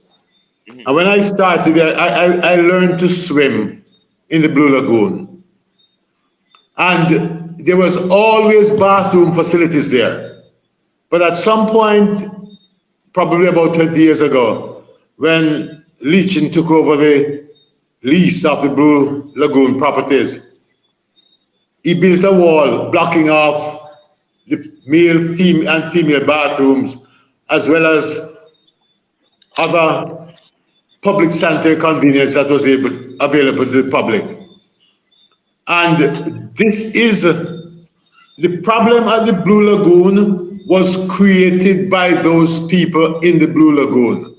And when I started, I learned to swim in the Blue Lagoon. And there was always bathroom facilities there. But at some point, probably about 20 years ago, when Leachin took over the lease of the Blue Lagoon properties, he built a wall blocking off the male and female bathrooms, as well as other public sanitary convenience that was available to the public. And this is the problem at the Blue Lagoon was created by those people in the Blue Lagoon.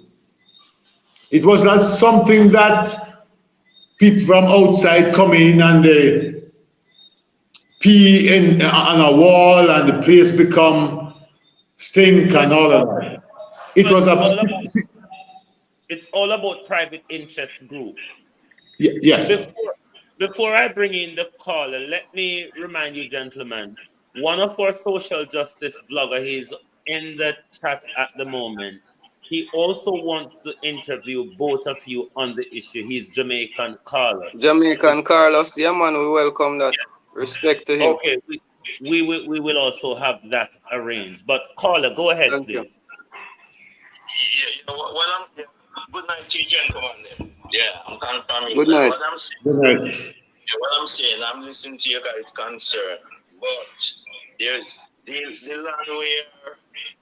It was not something that people from outside come in and they pee on a wall and the place become stink So and all of that. It it's was a all about private interest group. yes. Before I bring in the caller, let me remind you, gentlemen, one of our social justice vlogger, he's in the chat at the moment. He also wants to interview both of you on the issue. He's Jamaican Carlos. Jamaican Carlos, yeah man, we welcome that. Respect to him. Okay, we will also have that arranged. But caller, go ahead, Thank you. please. Yeah, what I'm yeah. Good night to you, gentlemen. Then. Yeah, I'm confirming Good that. night. What I'm saying, Good night. what I'm saying, I'm listening to you guys' concern, but there's the land where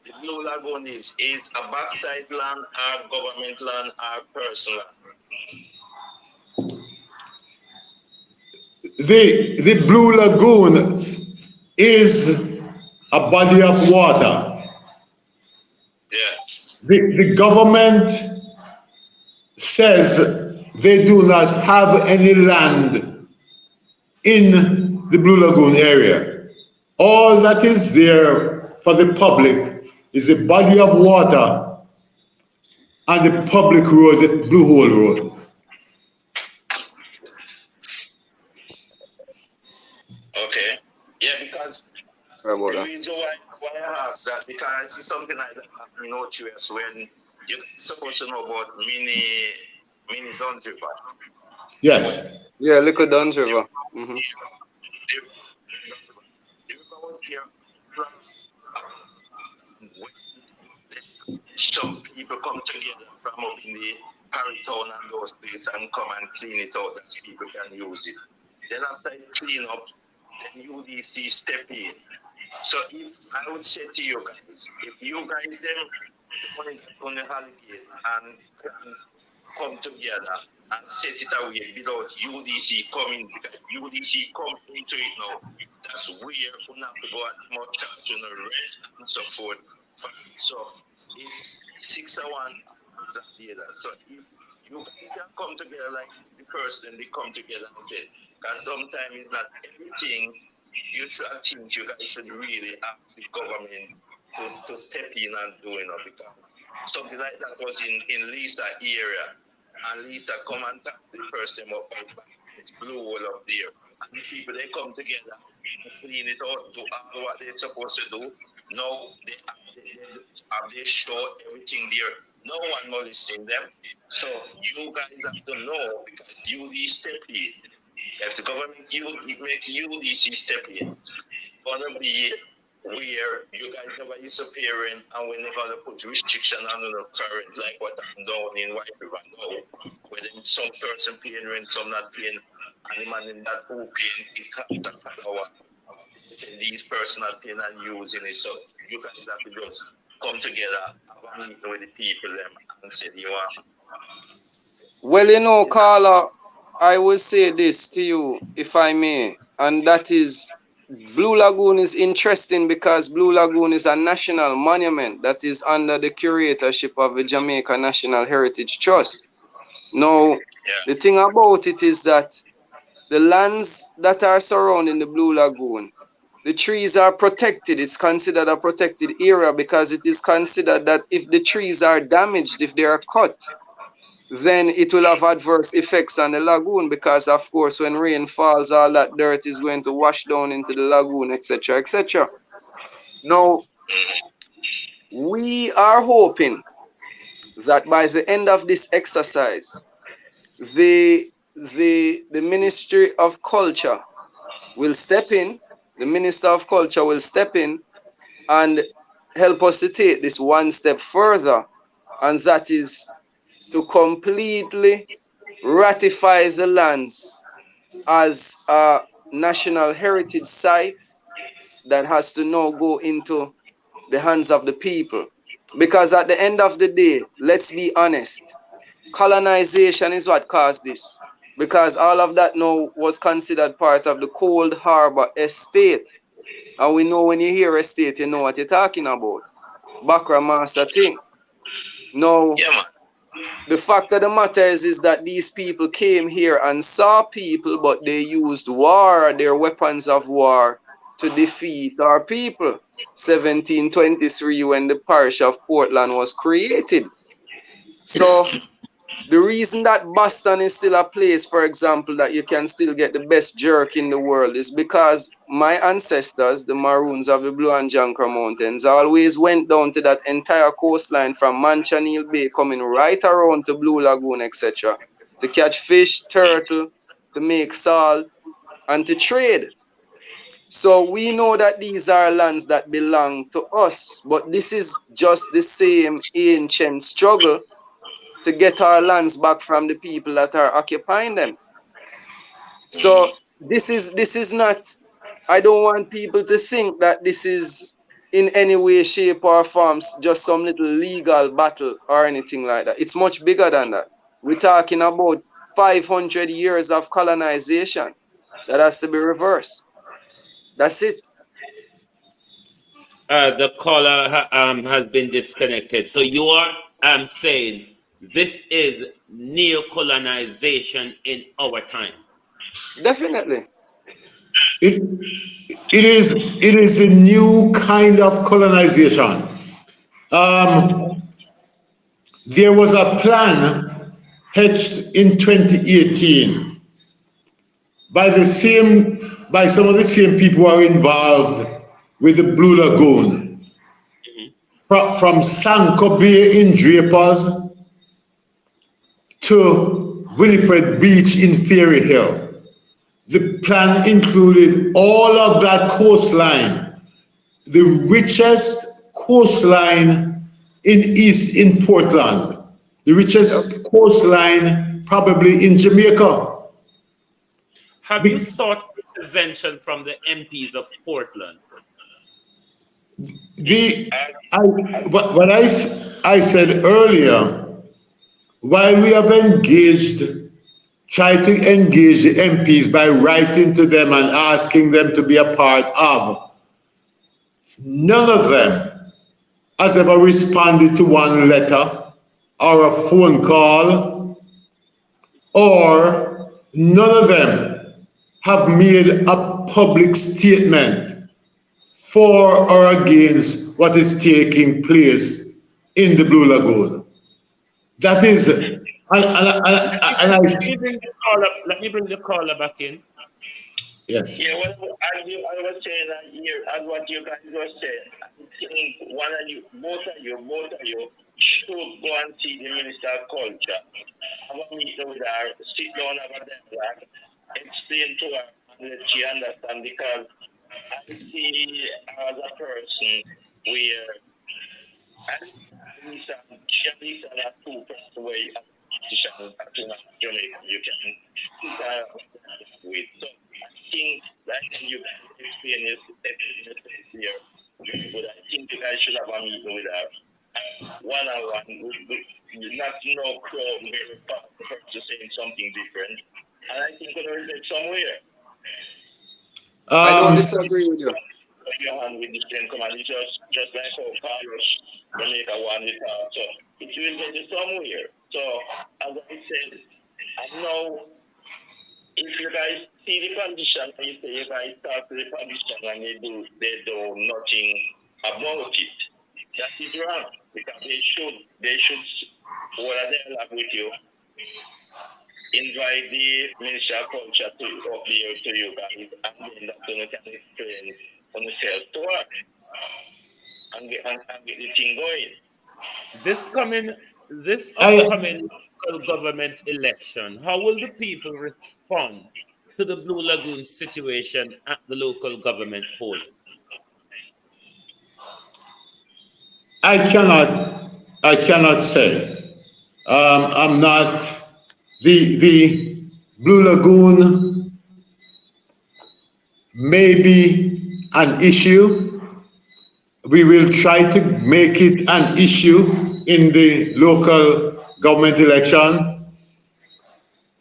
the Blue Lagoon is a backside land, or government land, or personal land. The Blue Lagoon is a body of water. Yeah. The government says they do not have any land in the Blue Lagoon area. All that is there for the public is a body of water and the public road, the Blue Hole Road. Okay. Yeah, because the reason why I asked that, because I see something like that happening in OTS when you're supposed to know about mini Duns River. Yes. Yeah, little Duns River. The river was here. Some people come together from up in the Paritown and those places and come and clean it out that people can use it. Then after it clean up, then UDC step in. So if I would say to you guys, if you guys then on the holiday and come together and set it away without UDC coming, because UDC come into it now, that's where you have to go at more charge on the rent and so forth. So it's 6 or 1 So if you guys can come together like the person, they come together and say, because sometimes it's not everything you should think you guys should really ask the government to step in and do it, because something like that was in Lisa area, and Lisa come and tap the person up and it's Blue Hole up there. And the people they come together, clean it out, do all what they're supposed to do. Now they show everything there. No one molesting them. So you guys have to know, because you step in. If the government make UDC step in, it's gonna be where you guys never used to pay rent, and we're never gonna put restriction on the current, like what happened down in White River now, where then some person paying rent, some not paying, and the man in that who paying it can't power. These person are paying and using it. So you guys have to just come together, have a meeting with the people them and say you want. Well, you know, Carla, I will say this to you, if I may, and that is Blue Lagoon is interesting because Blue Lagoon is a national monument that is under the curatorship of the Jamaica National Heritage Trust. Now, the thing about it is that the lands that are surrounding the Blue Lagoon, the trees are protected. It's considered a protected area because it is considered that if the trees are damaged, if they are cut, then it will have adverse effects on the lagoon because, of course, when rain falls, all that dirt is going to wash down into the lagoon, etc., etc. Now, we are hoping that by the end of this exercise, the Ministry of Culture will step in, the Minister of Culture will step in and help us to take this one step further, and that is to completely ratify the lands as a national heritage site that has to now go into the hands of the people. Because at the end of the day, let's be honest, colonization is what caused this. Because all of that now was considered part of the Cold Harbor Estate. And we know when you hear estate, you know what you're talking about. Bakra Master thing. Now, the fact of the matter is that these people came here and saw people, but they used war, their weapons of war, to defeat our people. 1723, when the parish of Portland was created. So the reason that Boston is still a place, for example, that you can still get the best jerk in the world is because my ancestors, the Maroons of the Blue and Jankra Mountains, always went down to that entire coastline from Manchaneal Bay, coming right around to Blue Lagoon, etc., to catch fish, turtle, to make salt, and to trade. So we know that these are lands that belong to us, but this is just the same ancient struggle to get our lands back from the people that are occupying them. So this is not, I don't want people to think that this is in any way, shape, or form just some little legal battle or anything like that. It's much bigger than that. We're talking about 500 years of colonization that has to be reversed. That's it. The caller has been disconnected. So you are saying this is neo-colonization in our time. Definitely. It is a new kind of colonization. There was a plan hatched in 2018 by some of the same people who are involved with the Blue Lagoon, from Sanko Bay in Drapers to Winifred Beach in Fairy Hill. The plan included all of that coastline, the richest coastline in Portland, the richest coastline probably in Jamaica. Have you sought intervention from the MPs of Portland? What I said earlier, while we have tried to engage the MPs by writing to them and asking them to be a part of, none of them has ever responded to one letter or a phone call, or none of them have made a public statement for or against what is taking place in the Blue Lagoon. That is, Let me bring the caller back in. Yes. Yeah, well, I was saying that here, as what you guys were saying, I think both of you should go and see the Minister of Culture. Have a meeting with her, sit down over there, explain to her, and let she understand, because I see her as a person where she at least have two persons where you can with. So I think that you can explain it here very good. I think you guys should have a meeting with her. One-on-one, not no crowd, very fast person saying something different. And I think we're going to somewhere. I don't disagree with you. Your hand with the same command, it's just like how Carlos Jamaica won the town. So it will get you somewhere. So as I said, and now if you guys see the condition, and you say you guys start to the condition and they do nothing about it, that is wrong. Because they should whether they love with you, invite the Minister of Culture up here to you guys, and then that's when you can explain on yourself to work and get the thing going. This upcoming local government election, how will the people respond to the Blue Lagoon situation at the local government polling? I cannot say. I'm not the Blue Lagoon may be an issue. We will try to make it an issue in the local government election.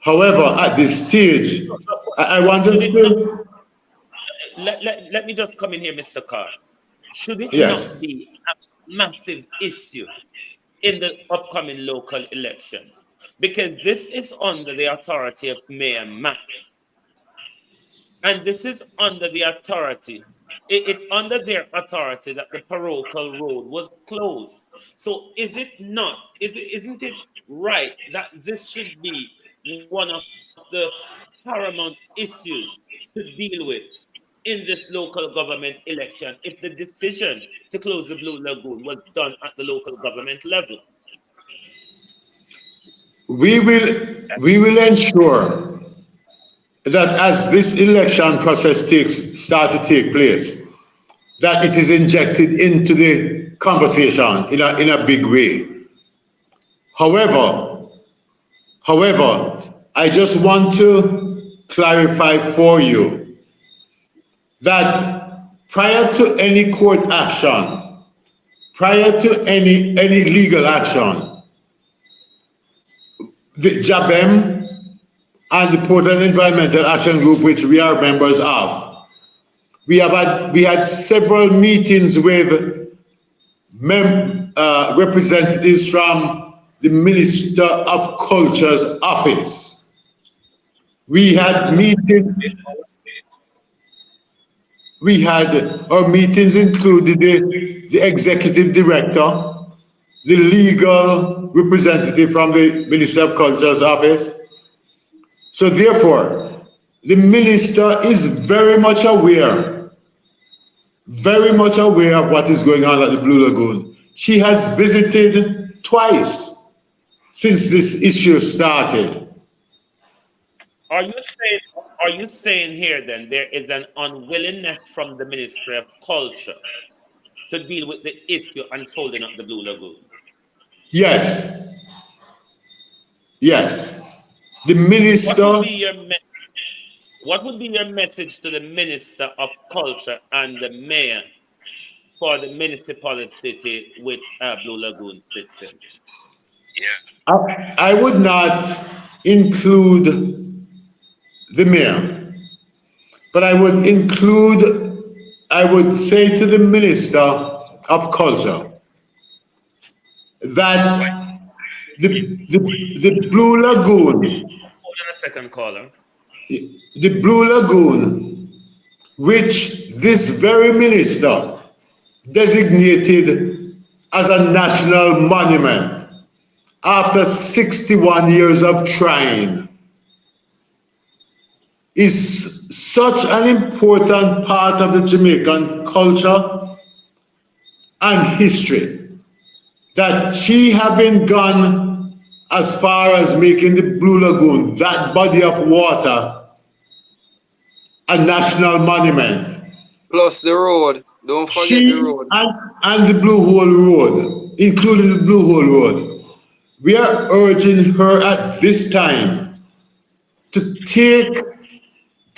However, at this stage, I want to still... Let me just come in here, Mr. Carr. Should it Yes. not be a massive issue in the upcoming local elections? Because this is under the authority of Mayor Max. And this is under the authority, it's under their authority that the parochial road was closed. So isn't it right that this should be one of the paramount issues to deal with in this local government election if the decision to close the Blue Lagoon was done at the local government level? We will ensure that as this election process start to take place, that it is injected into the conversation in a big way. However, I just want to clarify for you that prior to any court action, prior to any legal action, the JABEM and the Port and Environmental Action Group, which we are members of, we had several meetings with representatives from the Minister of Culture's office. We had meetings. Our meetings included the executive director, the legal representative from the Minister of Culture's office. So therefore, the minister is very much aware of what is going on at the Blue Lagoon. She has visited twice since this issue started. Are you saying here then there is an unwillingness from the Ministry of Culture to deal with the issue unfolding at the Blue Lagoon? Yes. The minister... What would be your message to the Minister of Culture and the Mayor for the municipality with Blue Lagoon system? Yeah. I would not include the Mayor, but I would say to the Minister of Culture that the Blue Lagoon... Hold on a second, caller. The Blue Lagoon, which this very minister designated as a national monument after 61 years of trying, is such an important part of the Jamaican culture and history that she having gone as far as making the Blue Lagoon, that body of water, a national monument. Plus the road. Don't forget the road. And the Blue Hole Road, including the Blue Hole Road. We are urging her at this time to take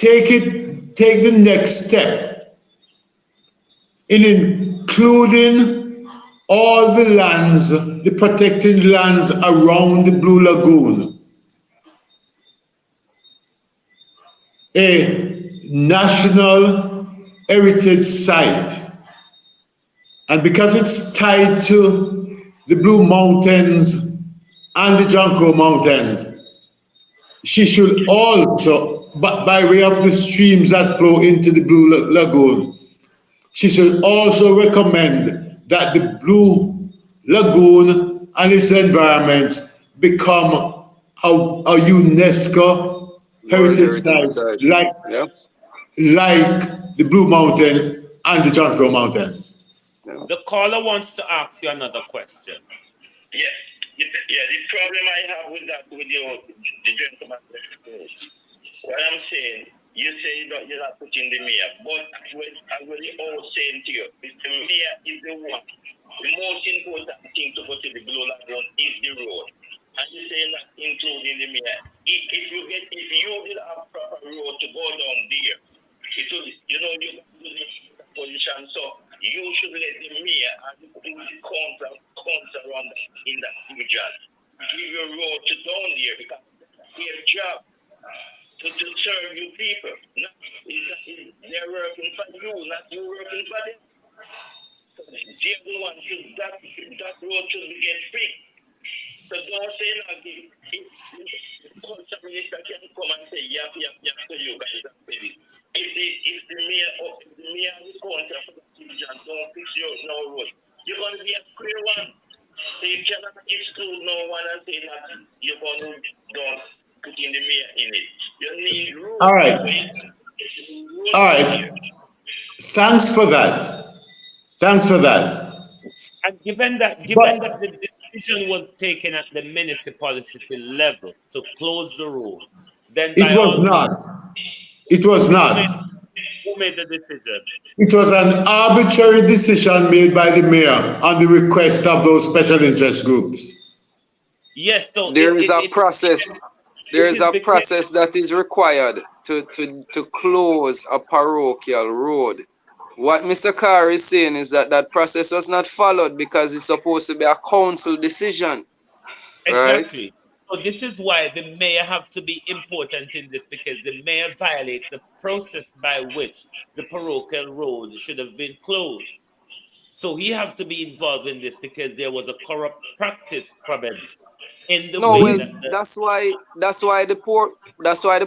the next step in including all the lands, the protected lands around the Blue Lagoon, a national heritage site. And because it's tied to the Blue Mountains and the Jonko Mountains, she should also, but by way of the streams that flow into the Blue Lagoon, she should also recommend that the Blue Lagoon and its environment become a UNESCO heritage site, like the Blue Mountain and the Jonko Mountain. The caller wants to ask you another question. Yeah, the problem I have with that, with the gentleman, what I'm saying, you say that you're not putting the mayor, but I will always saying to you, if the mayor is the one, the most important thing to put in the Blue Lagoon is the road. And you're saying that including the mayor. If you did have proper road to go down there, it will, you got to do the position, so you should let the mayor and the council around in that region give you a road to down there, because it's their job to serve you people. They're working for you, not you working for them. So they're the one that road should be get free. So don't say like if the culture minister can come and say yap to you guys and say this. If the mayor and the council for the region don't fix your no road, you're gonna be a square one. So you cannot exclude no one and say that you're gonna don't put in the mayor in it. You need rules. All right. All right. Thanks for that. And given that the decision was taken at the municipality level to close the road, then it was not. Who made the decision? It was an arbitrary decision made by the mayor on the request of those special interest groups. Yes, so there is a process. There is a process that is required to close a parochial road. What Mr. Carr is saying is that process was not followed because it's supposed to be a council decision. Exactly. Right? So this is why the mayor have to be important in this, because the mayor violates the process by which the parochial road should have been closed. So he have to be involved in this because there was a corrupt practice from him. That's why the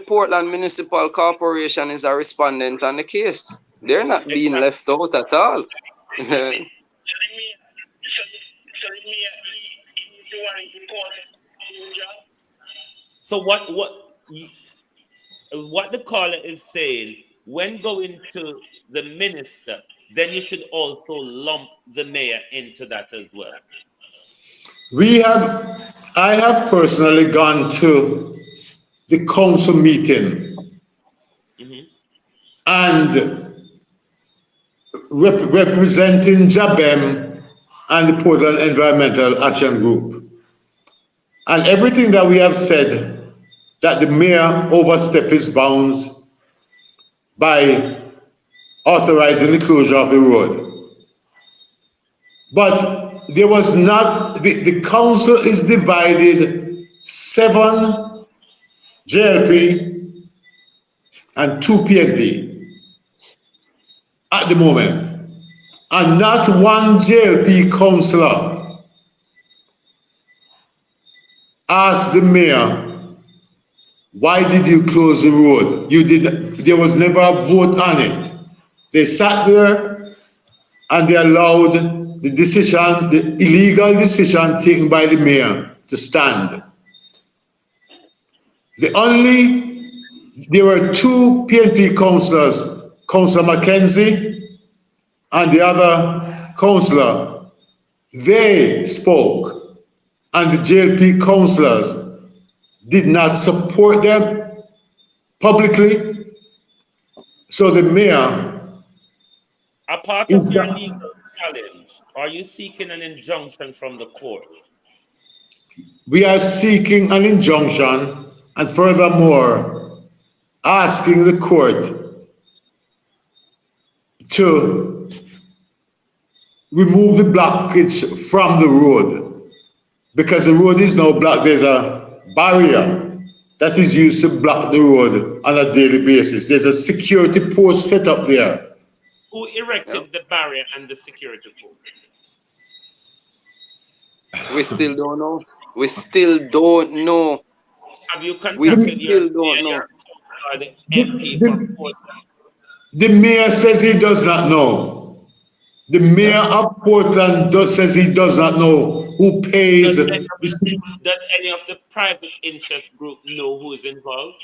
Portland Municipal Corporation is a respondent on the case. They're not being left out at all. So what the caller is saying, when going to the minister, then you should also lump the mayor into that as well. I have personally gone to the council meeting and representing JABEM and the Portland Environmental Action Group. And everything that we have said, that the mayor overstepped his bounds by authorizing the closure of the road. But there was not, the council is divided 7 JLP and 2 PNP at the moment. And not one JLP councillor asked the mayor, why did you close the road? There was never a vote on it. They sat there and they allowed the decision, the illegal decision taken by the mayor to stand. There were 2 PNP councillors, Councillor Mackenzie and the other councillor. They spoke, and the JLP councillors did not support them publicly. So the mayor, apart from your legal challenge, are you seeking an injunction from the court? We are seeking an injunction, and furthermore, asking the court to remove the blockage from the road because the road is now blocked. There's a barrier that is used to block the road on a daily basis. There's a security post set up there. Who erected the barrier and the security post? We still don't know. We still don't know. Have you We contacted still don't know. or the MP for Portland? The mayor says he does not know. The mayor of Portland says he does not know who pays. Does any of the private interest group know who is involved?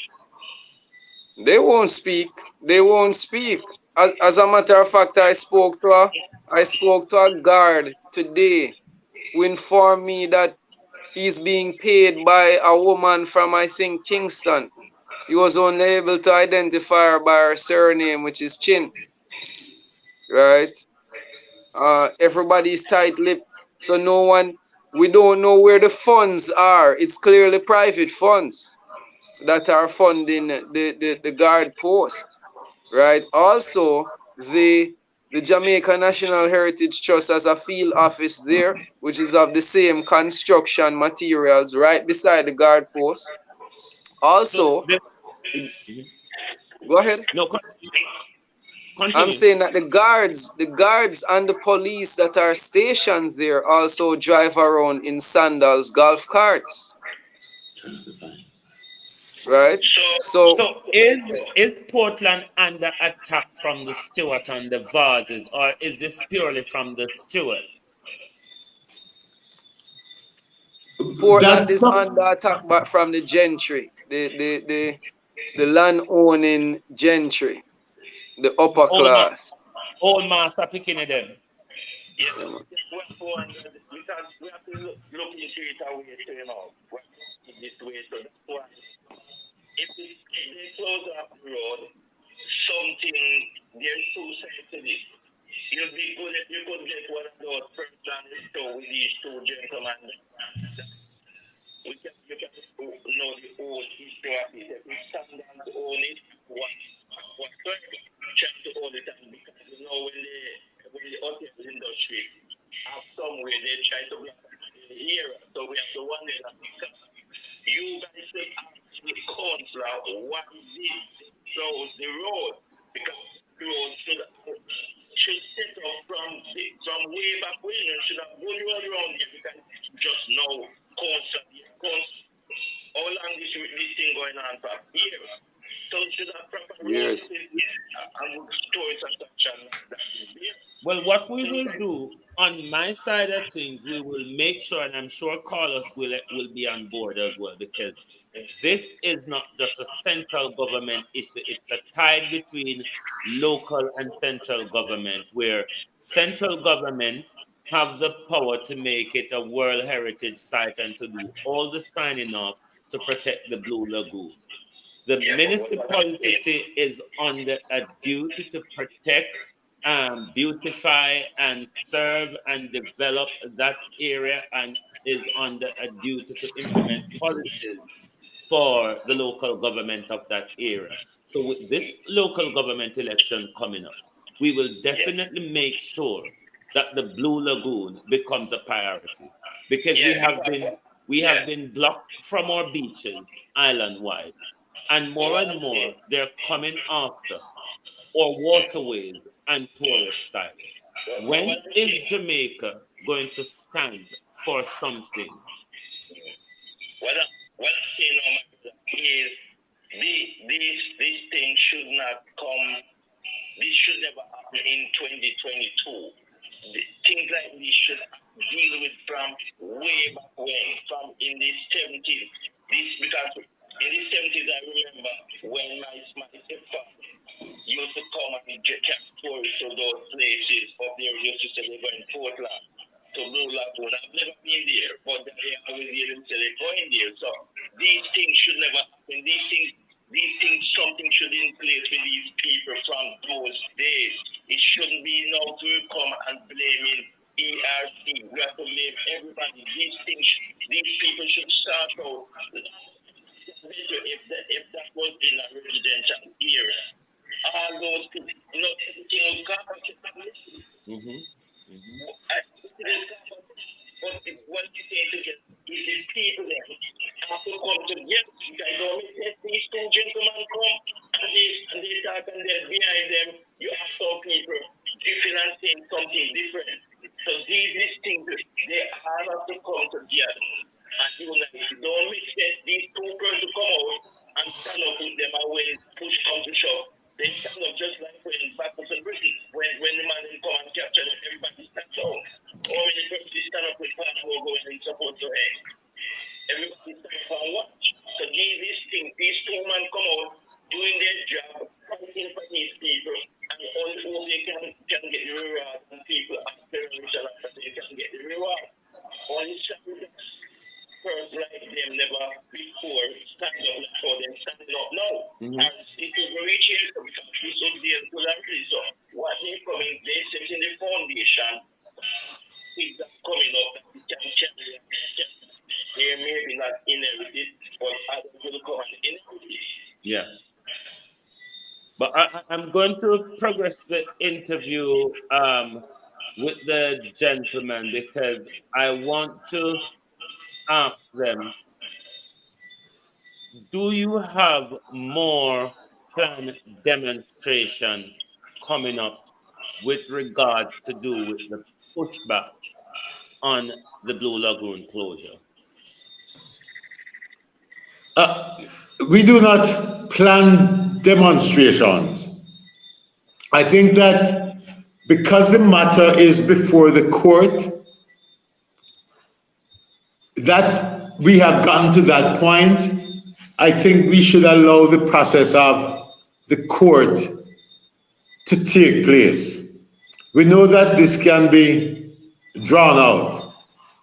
They won't speak. They won't speak. As a matter of fact, I spoke to a guard today who informed me that he's being paid by a woman from, I think, Kingston. He was only able to identify her by her surname, which is Chin. Right? Everybody's tight-lipped. So we don't know where the funds are. It's clearly private funds that are funding the guard post. Right? Also, the Jamaica National Heritage Trust has a field office there, which is of the same construction materials right beside the guard post. Also, go ahead. No, continue. I'm saying that the guards and the police that are stationed there also drive around in sandals golf carts. Right? So is Portland under attack from the Stewart and the Vases, or is this purely from the Stewarts? Portland is under attack but from the gentry, the land owning gentry, the upper class. Old master picking it them. Yeah, because we have to look into it away to, this way. So that's why if they close up the road, there's two sides to this. It would be good if you could get one of those person store with these two gentlemen. You can know the old history of it. If it's standards own it, whatsoever, try to hold it on because when the hotel industry have somewhere they try to block the area. So we have to wonder that because you guys should ask the council why did they close the road? Because the road should set up from way back when. You should have good road around here because just now council how long this thing going on for years. So it should have proper roads and stories and such. Well, what we will do on my side of things, we will make sure, and I'm sure Carlos will be on board as well, because this is not just a central government issue. It's a tie between local and central government, where central government have the power to make it a World Heritage Site and to do all the signing off to protect the Blue Lagoon. The municipality is under a duty to protect, beautify, and serve and develop that area, and is under a duty to implement policies for the local government of that area. So with this local government election coming up, we will definitely make sure that the Blue Lagoon becomes a priority, because we have been blocked from our beaches island-wide, and more they're coming after our waterways and tourist sites. When is Jamaica going to stand for something? What I'm saying, my brother, is this thing should not come. This should never happen in 2022. Things like this should deal with from way back when, from in the 70s. Because in the 70s, I remember when my stepfather used to come and get tourists to those places up there. Used to say they're going to Portland, to Blue Lagoon. I've never been there, but they always hear them say they're going there. So these things should never happen. These things, something should in place with these people from those days. It shouldn't be now to come and blaming ERC. We have to blame everybody. These people should start out. If that was in a residential area, all those people, everything will come. But what you say together is the people then have to come together. Because don't let these two gentlemen come and they talk and then behind them you have some people different and saying something different. So these things they all have to come together and unite. Don't make sense these two girls to come out and stand up with them and when push comes to shove. They stand up just like when back to Britain. When the man come and capture them, everybody stands down. How many persons stand up with passport going and supposed to end? Everybody stand up and watch. So these things, these two men come out doing their job, fighting for these people, and only who they can get the reward and people after they can get the reward. Only first like them never before stand up like how them standing up now. And it will reach here because this will be a good so what they coming, they setting the foundation, things that coming up that we can carry and they may be not inherited, but others will come and inherit it. Yeah. But I'm going to progress the interview with the gentleman because I want to ask them, do you have more planned demonstration coming up with regards to do with the pushback on the Blue Lagoon closure? We do not plan demonstrations. I think that because the matter is before the court, that we have gotten to that point, I think we should allow the process of the court to take place. We know that this can be drawn out.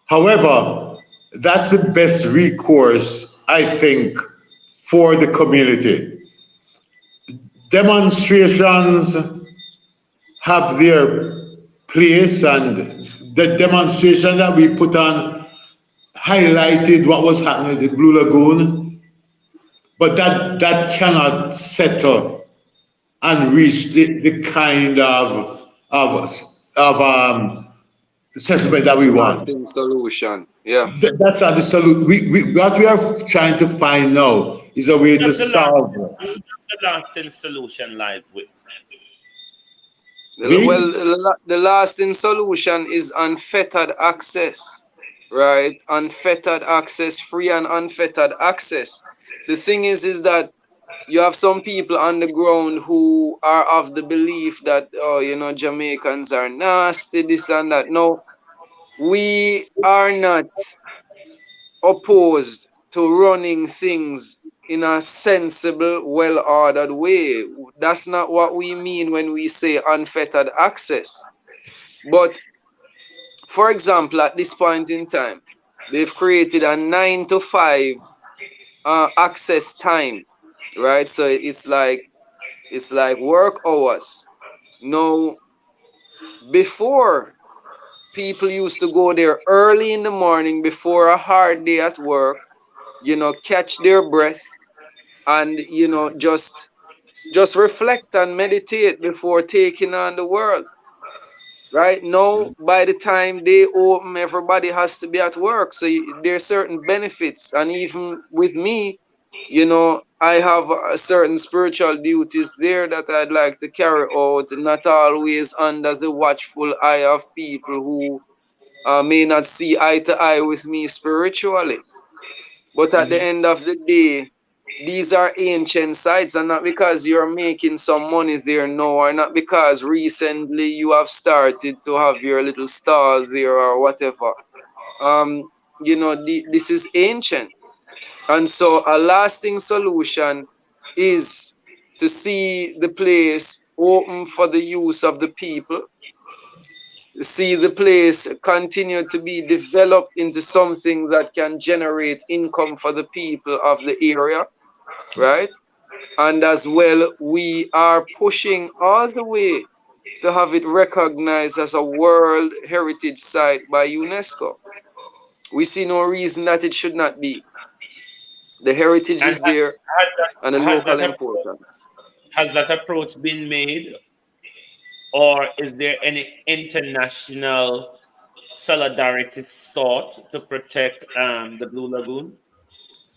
However, that's the best recourse, I think, for the community. Demonstrations have their place, and the demonstration that we put on highlighted what was happening at the Blue Lagoon, but that cannot settle and reach the kind of settlement that we want. Lasting solution. Yeah. That's not the solution. What we are trying to find now is a way to solve it. The lasting solution lies with. Well, the lasting solution is unfettered access, right? Unfettered access, free and unfettered access. The thing is that you have some people on the ground who are of the belief that, oh, you know, Jamaicans are nasty, this and that. No, we are not opposed to running things in a sensible, well-ordered way. That's not what we mean when we say unfettered access. But, for example, at this point in time, they've created a 9 to 5 access time, right? So it's like work hours. Now, before, people used to go there early in the morning before a hard day at work, you know, catch their breath and, you know, just reflect and meditate before taking on the world. Right now, by the time they open, everybody has to be at work. So there are certain benefits. And even with me, you know, I have certain spiritual duties there that I'd like to carry out, not always under the watchful eye of people who may not see eye to eye with me spiritually. But at the end of the day, these are ancient sites, and not because you're making some money there now, or not because recently you have started to have your little stall there or whatever. You know, this is ancient. And so a lasting solution is to see the place open for the use of the people, see the place continue to be developed into something that can generate income for the people of the area, right? And as well, we are pushing all the way to have it recognized as a World Heritage Site by UNESCO. We see no reason that it should not be. The heritage is there and the local importance. Has that approach been made or is there any international solidarity sought to protect the Blue Lagoon?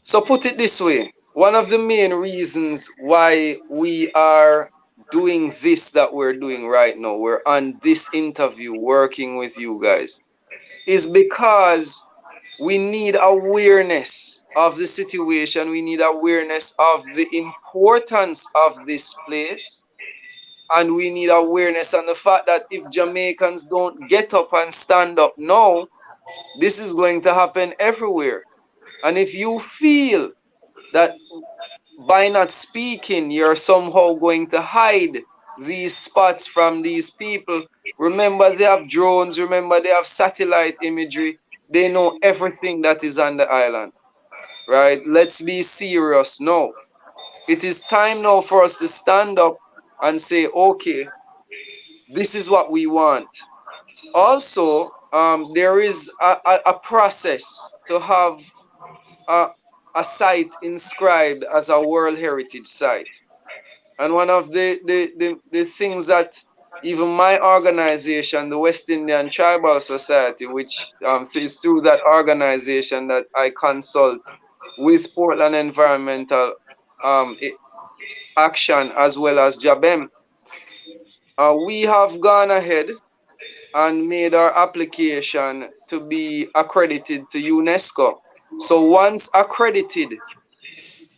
So put it this way, one of the main reasons why we are doing this that we're doing right now, we're on this interview working with you guys, is because we need awareness of the situation. We need awareness of the importance of this place. And we need awareness on the fact that if Jamaicans don't get up and stand up now, this is going to happen everywhere. And if you feel that by not speaking, you're somehow going to hide these spots from these people, remember they have drones, remember they have satellite imagery, they know everything that is on the island, right? Let's be serious now. It is time now for us to stand up and say, okay, this is what we want. Also, there is a process to have a, a site inscribed as a World Heritage Site. And one of the things that even my organization, the West Indian Tribal Society, which is through that organization that I consult with Portland Environmental Action as well as JABEM, we have gone ahead and made our application to be accredited to UNESCO. So once accredited,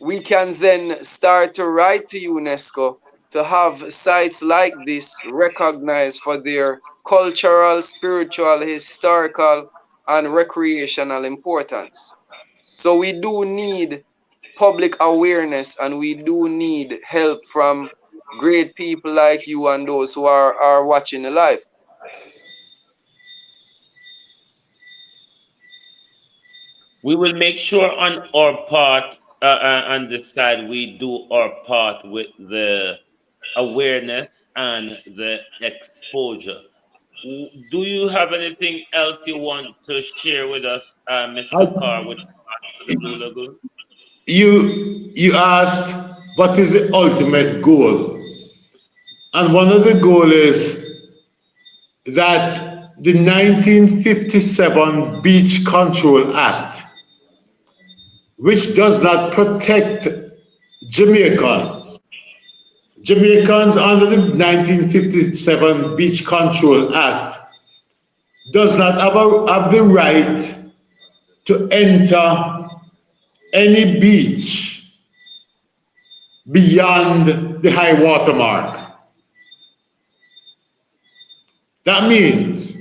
we can then start to write to UNESCO to have sites like this recognized for their cultural, spiritual, historical, and recreational importance. So we do need public awareness, and we do need help from great people like you and those who are watching the live. We will make sure on our part, on this side, we do our part with the awareness and the exposure. Do you have anything else you want to share with us, Mr. Carr, with regards to the Blue Lagoon? You asked what is the ultimate goal, and one of the goals is that the 1957 Beach Control Act, which does not protect Jamaicans. Jamaicans under the 1957 Beach Control Act does not have the right to enter any beach beyond the high water mark. That means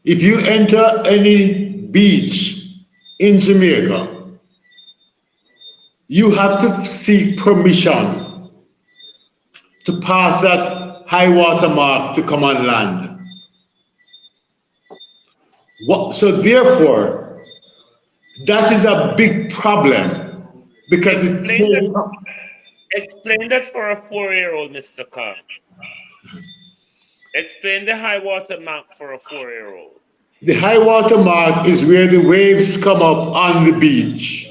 if you enter any beach in Jamaica, you have to seek permission to pass that high water mark to come on land. So therefore, that is a big problem because explain that for a 4-year-old, Mr. Carr. Explain the high water mark for a 4-year-old. The high water mark is where the waves come up on the beach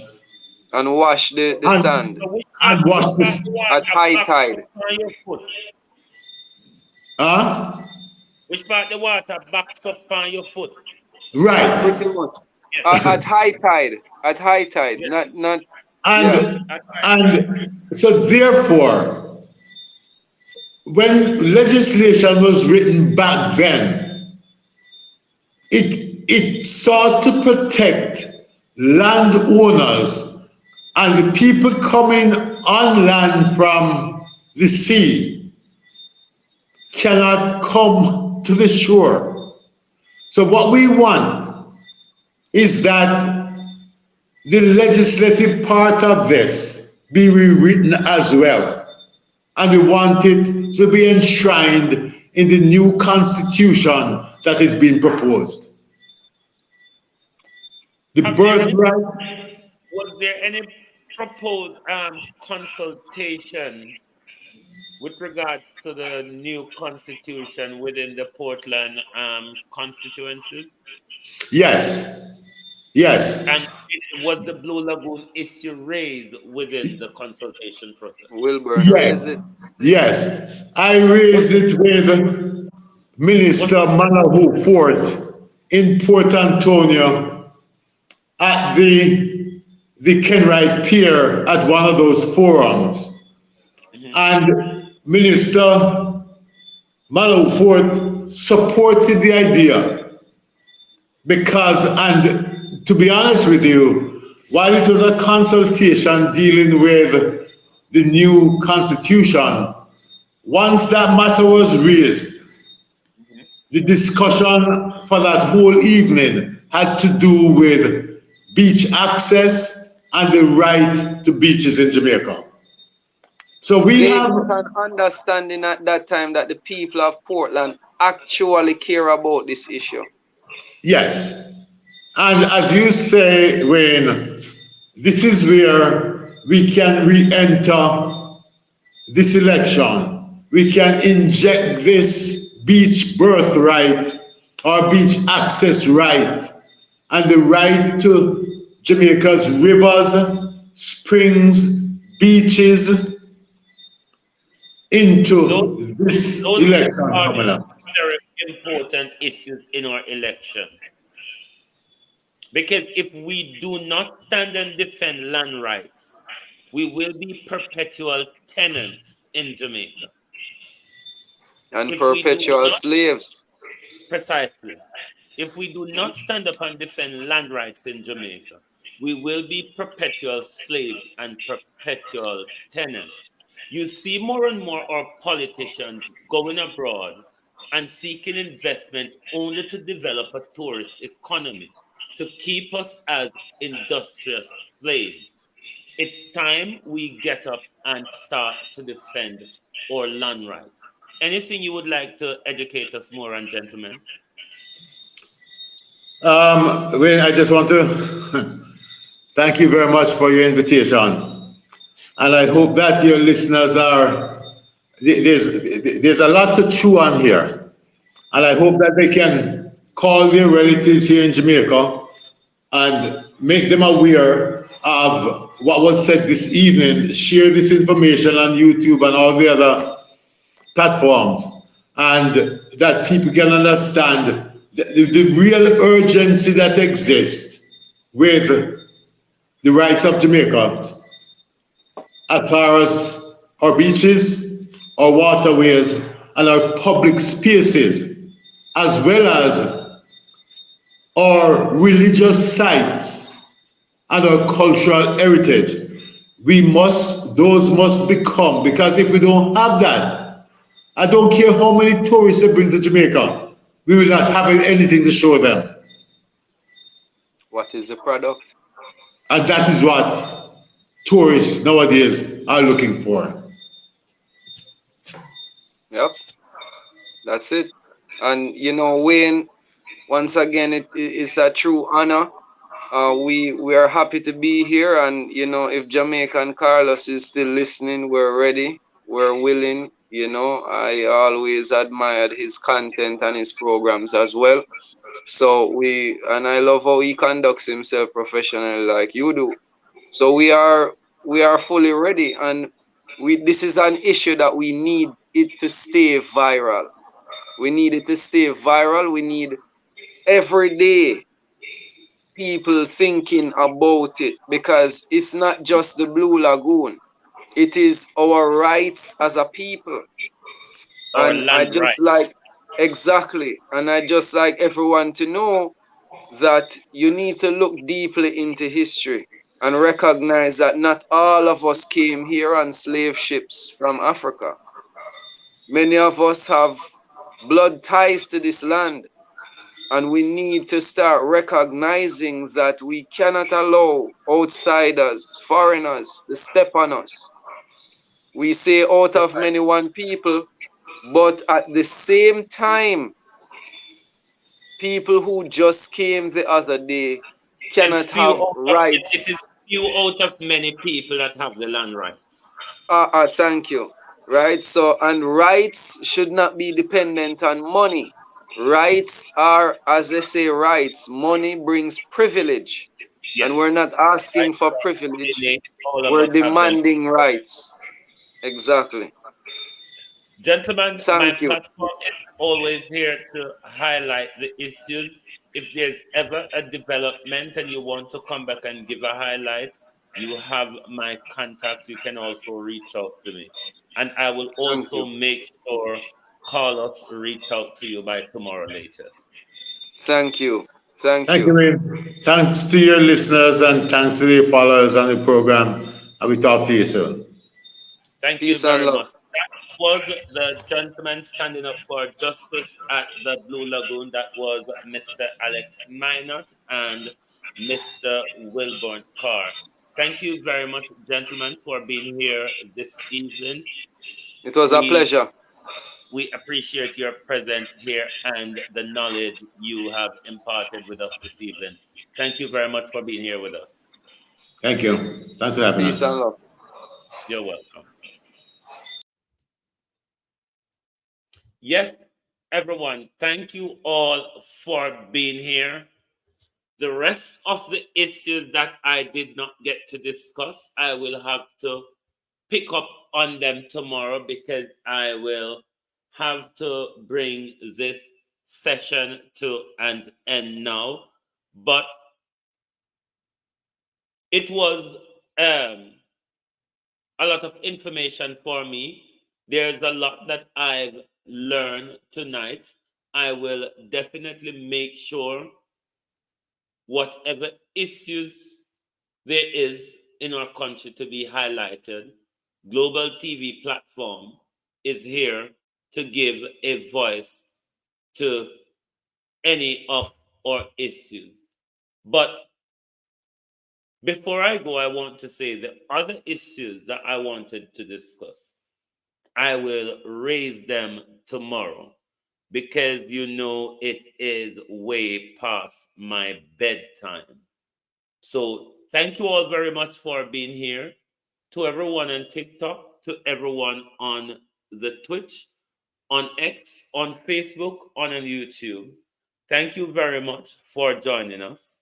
and wash the sand and wash at high tide. Which part the water backs up on your foot? Right. Pretty much. Yeah. At high tide. At high tide. Yeah. Not. And so therefore, when legislation was written back then, it sought to protect landowners and the people coming on land from the sea cannot come to the shore. So what we want is that the legislative part of this be rewritten as well. And we want it to be enshrined in the new constitution that is being proposed. The birthright. Was there any proposed consultation with regards to the new constitution within the Portland constituencies? Yes. Yes. And was the Blue Lagoon issue raised within the consultation process? Wilbur, yes. Yes. I raised it with Minister Manahu Fort in Port Antonio at the Kenwright Pier at one of those forums. And Minister Manahu Fort supported the idea because, and to be honest with you, while it was a consultation dealing with the new constitution, once that matter was raised, the discussion for that whole evening had to do with beach access and the right to beaches in Jamaica. So we have an understanding at that time that the people of Portland actually care about this issue. Yes. And as you say, Wayne, this is where we can re-enter this election. We can inject this beach birthright or beach access right and the right to Jamaica's rivers, springs, beaches into this election coming up. Very important issues in our election. Because if we do not stand and defend land rights, we will be perpetual tenants in Jamaica. And perpetual slaves. Precisely. If we do not stand up and defend land rights in Jamaica, we will be perpetual slaves and perpetual tenants. You see more and more our politicians going abroad and seeking investment only to develop a tourist economy, to keep us as industrious slaves. It's time we get up and start to defend our land rights. Anything you would like to educate us more on, gentlemen? Wayne, I just want to thank you very much for your invitation. And I hope that your listeners are, there's a lot to chew on here. And I hope that they can call their relatives here in Jamaica and make them aware of what was said this evening, share this information on YouTube and all the other platforms, and that people can understand the real urgency that exists with the rights of Jamaica as far as our beaches, our waterways, and our public spaces, as well as our religious sites and our cultural heritage. Those must become, because if we don't have that, I don't care how many tourists they bring to Jamaica, we will not have anything to show them. What is the product? And that is what tourists nowadays are looking for. Yep, that's it. And you know, Wayne, once again, it is a true honor. We are happy to be here, and you know, if Jamaica and Carlos is still listening, we're ready, we're willing. You know, I always admired his content and his programs as well. So I love how he conducts himself professionally like you do. So we are fully ready, and this is an issue that we need it to stay viral. We need it to stay viral. We need every day people thinking about it, because it's not just the Blue Lagoon. It is our rights as a people. And I just like everyone to know that you need to look deeply into history and recognize that not all of us came here on slave ships from Africa. Many of us have blood ties to this land, and we need to start recognizing that we cannot allow outsiders, foreigners, to step on us. We say out of many one people, but at the same time, people who just came the other day cannot have rights. It is few out of many people that have the land rights. Thank you. Right? So, and rights should not be dependent on money. Rights are, as they say, rights. Money brings privilege. Yes. And we're not asking for privilege. We're demanding rights. Exactly. Gentlemen, my Thank you. platform is always here to highlight the issues. If there's ever a development and you want to come back and give a highlight, you have my contacts. You can also reach out to me. And I will Thank also you. make sure Carlos reach out to you by tomorrow latest. Thank you. Thank Thank you, you. man. Thanks to your listeners and thanks to the followers on the program. And we talk to you soon. Thank you Peace and very love. much. That was the gentleman standing up for justice at the Blue Lagoon. That was Mr. Alex Minot and Mr. Wilburn Carr. Thank you very much, gentlemen, for being here this evening. It was a We pleasure. we appreciate your presence here and the knowledge you have imparted with us this evening. Thank you very much for being here with us. Thank you. Thanks for having Peace us. and love. You're welcome. Yes, everyone, thank you all for being here. The rest of the issues that I did not get to discuss, I will have to pick up on them tomorrow because I will have to bring this session to an end now. But it was a lot of information for me. There's a lot that I've learned tonight. I will definitely make sure whatever issues there is in our country to be highlighted, Global TV platform is here to give a voice to any of our issues. But before I go, I want to say the other issues that I wanted to discuss, I will raise them tomorrow because it is way past my bedtime. So thank you all very much for being here. To everyone on TikTok, to everyone on the Twitch, on X, on Facebook, on YouTube. Thank you very much for joining us.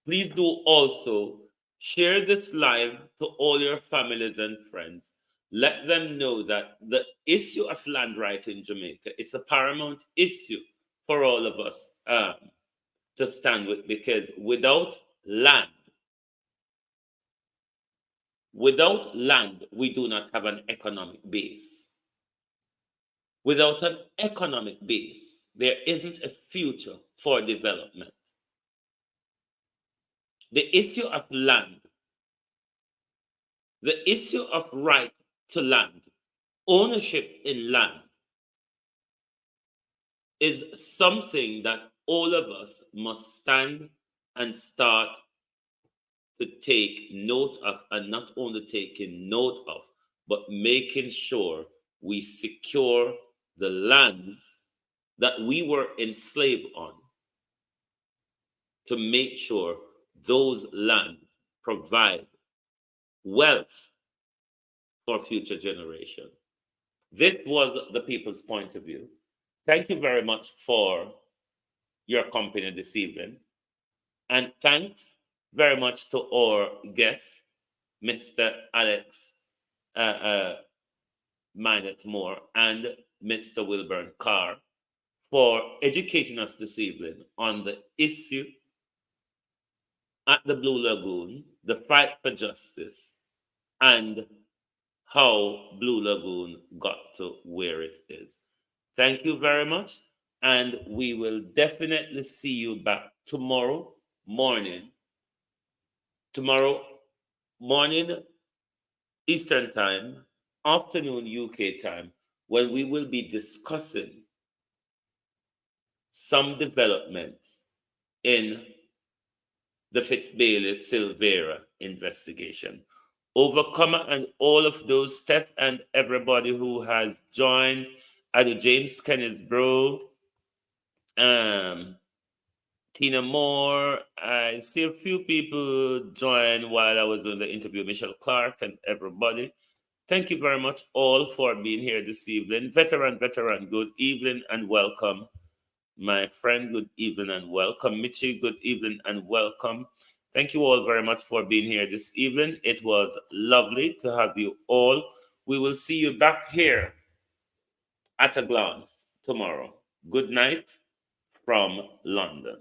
Please do also share this live to all your families and friends. Let them know that the issue of land right in Jamaica is a paramount issue for all of us to stand with, because without land, we do not have an economic base. Without an economic base, there isn't a future for development. The issue of land, the issue of right to land, ownership in land, is something that all of us must stand and start to take note of, and not only taking note of, but making sure we secure the lands that we were enslaved on, to make sure those lands provide wealth for future generation. This was the people's point of view. Thank you very much for your company this evening. And thanks very much to our guest, Mr. Alex Minot Moore and Mr. Wilburn Carr, for educating us this evening on the issue at the Blue Lagoon, the fight for justice, and how Blue Lagoon got to where it is. Thank you very much, and we will definitely see you back tomorrow morning Eastern Time, afternoon UK time, when we will be discussing some developments in the Fitzbailey Silvera investigation. Overcomer and all of those, Steph and everybody who has joined, Adu James Kenneth Bro, Tina Moore. I see a few people join while I was on the interview, Michelle Clark and everybody. Thank you very much all for being here this evening. Veteran, good evening and welcome. My friend, good evening and welcome. Mitchie, good evening and welcome. Thank you all very much for being here this evening. It was lovely to have you all. We will see you back here at a glance tomorrow. Good night from London.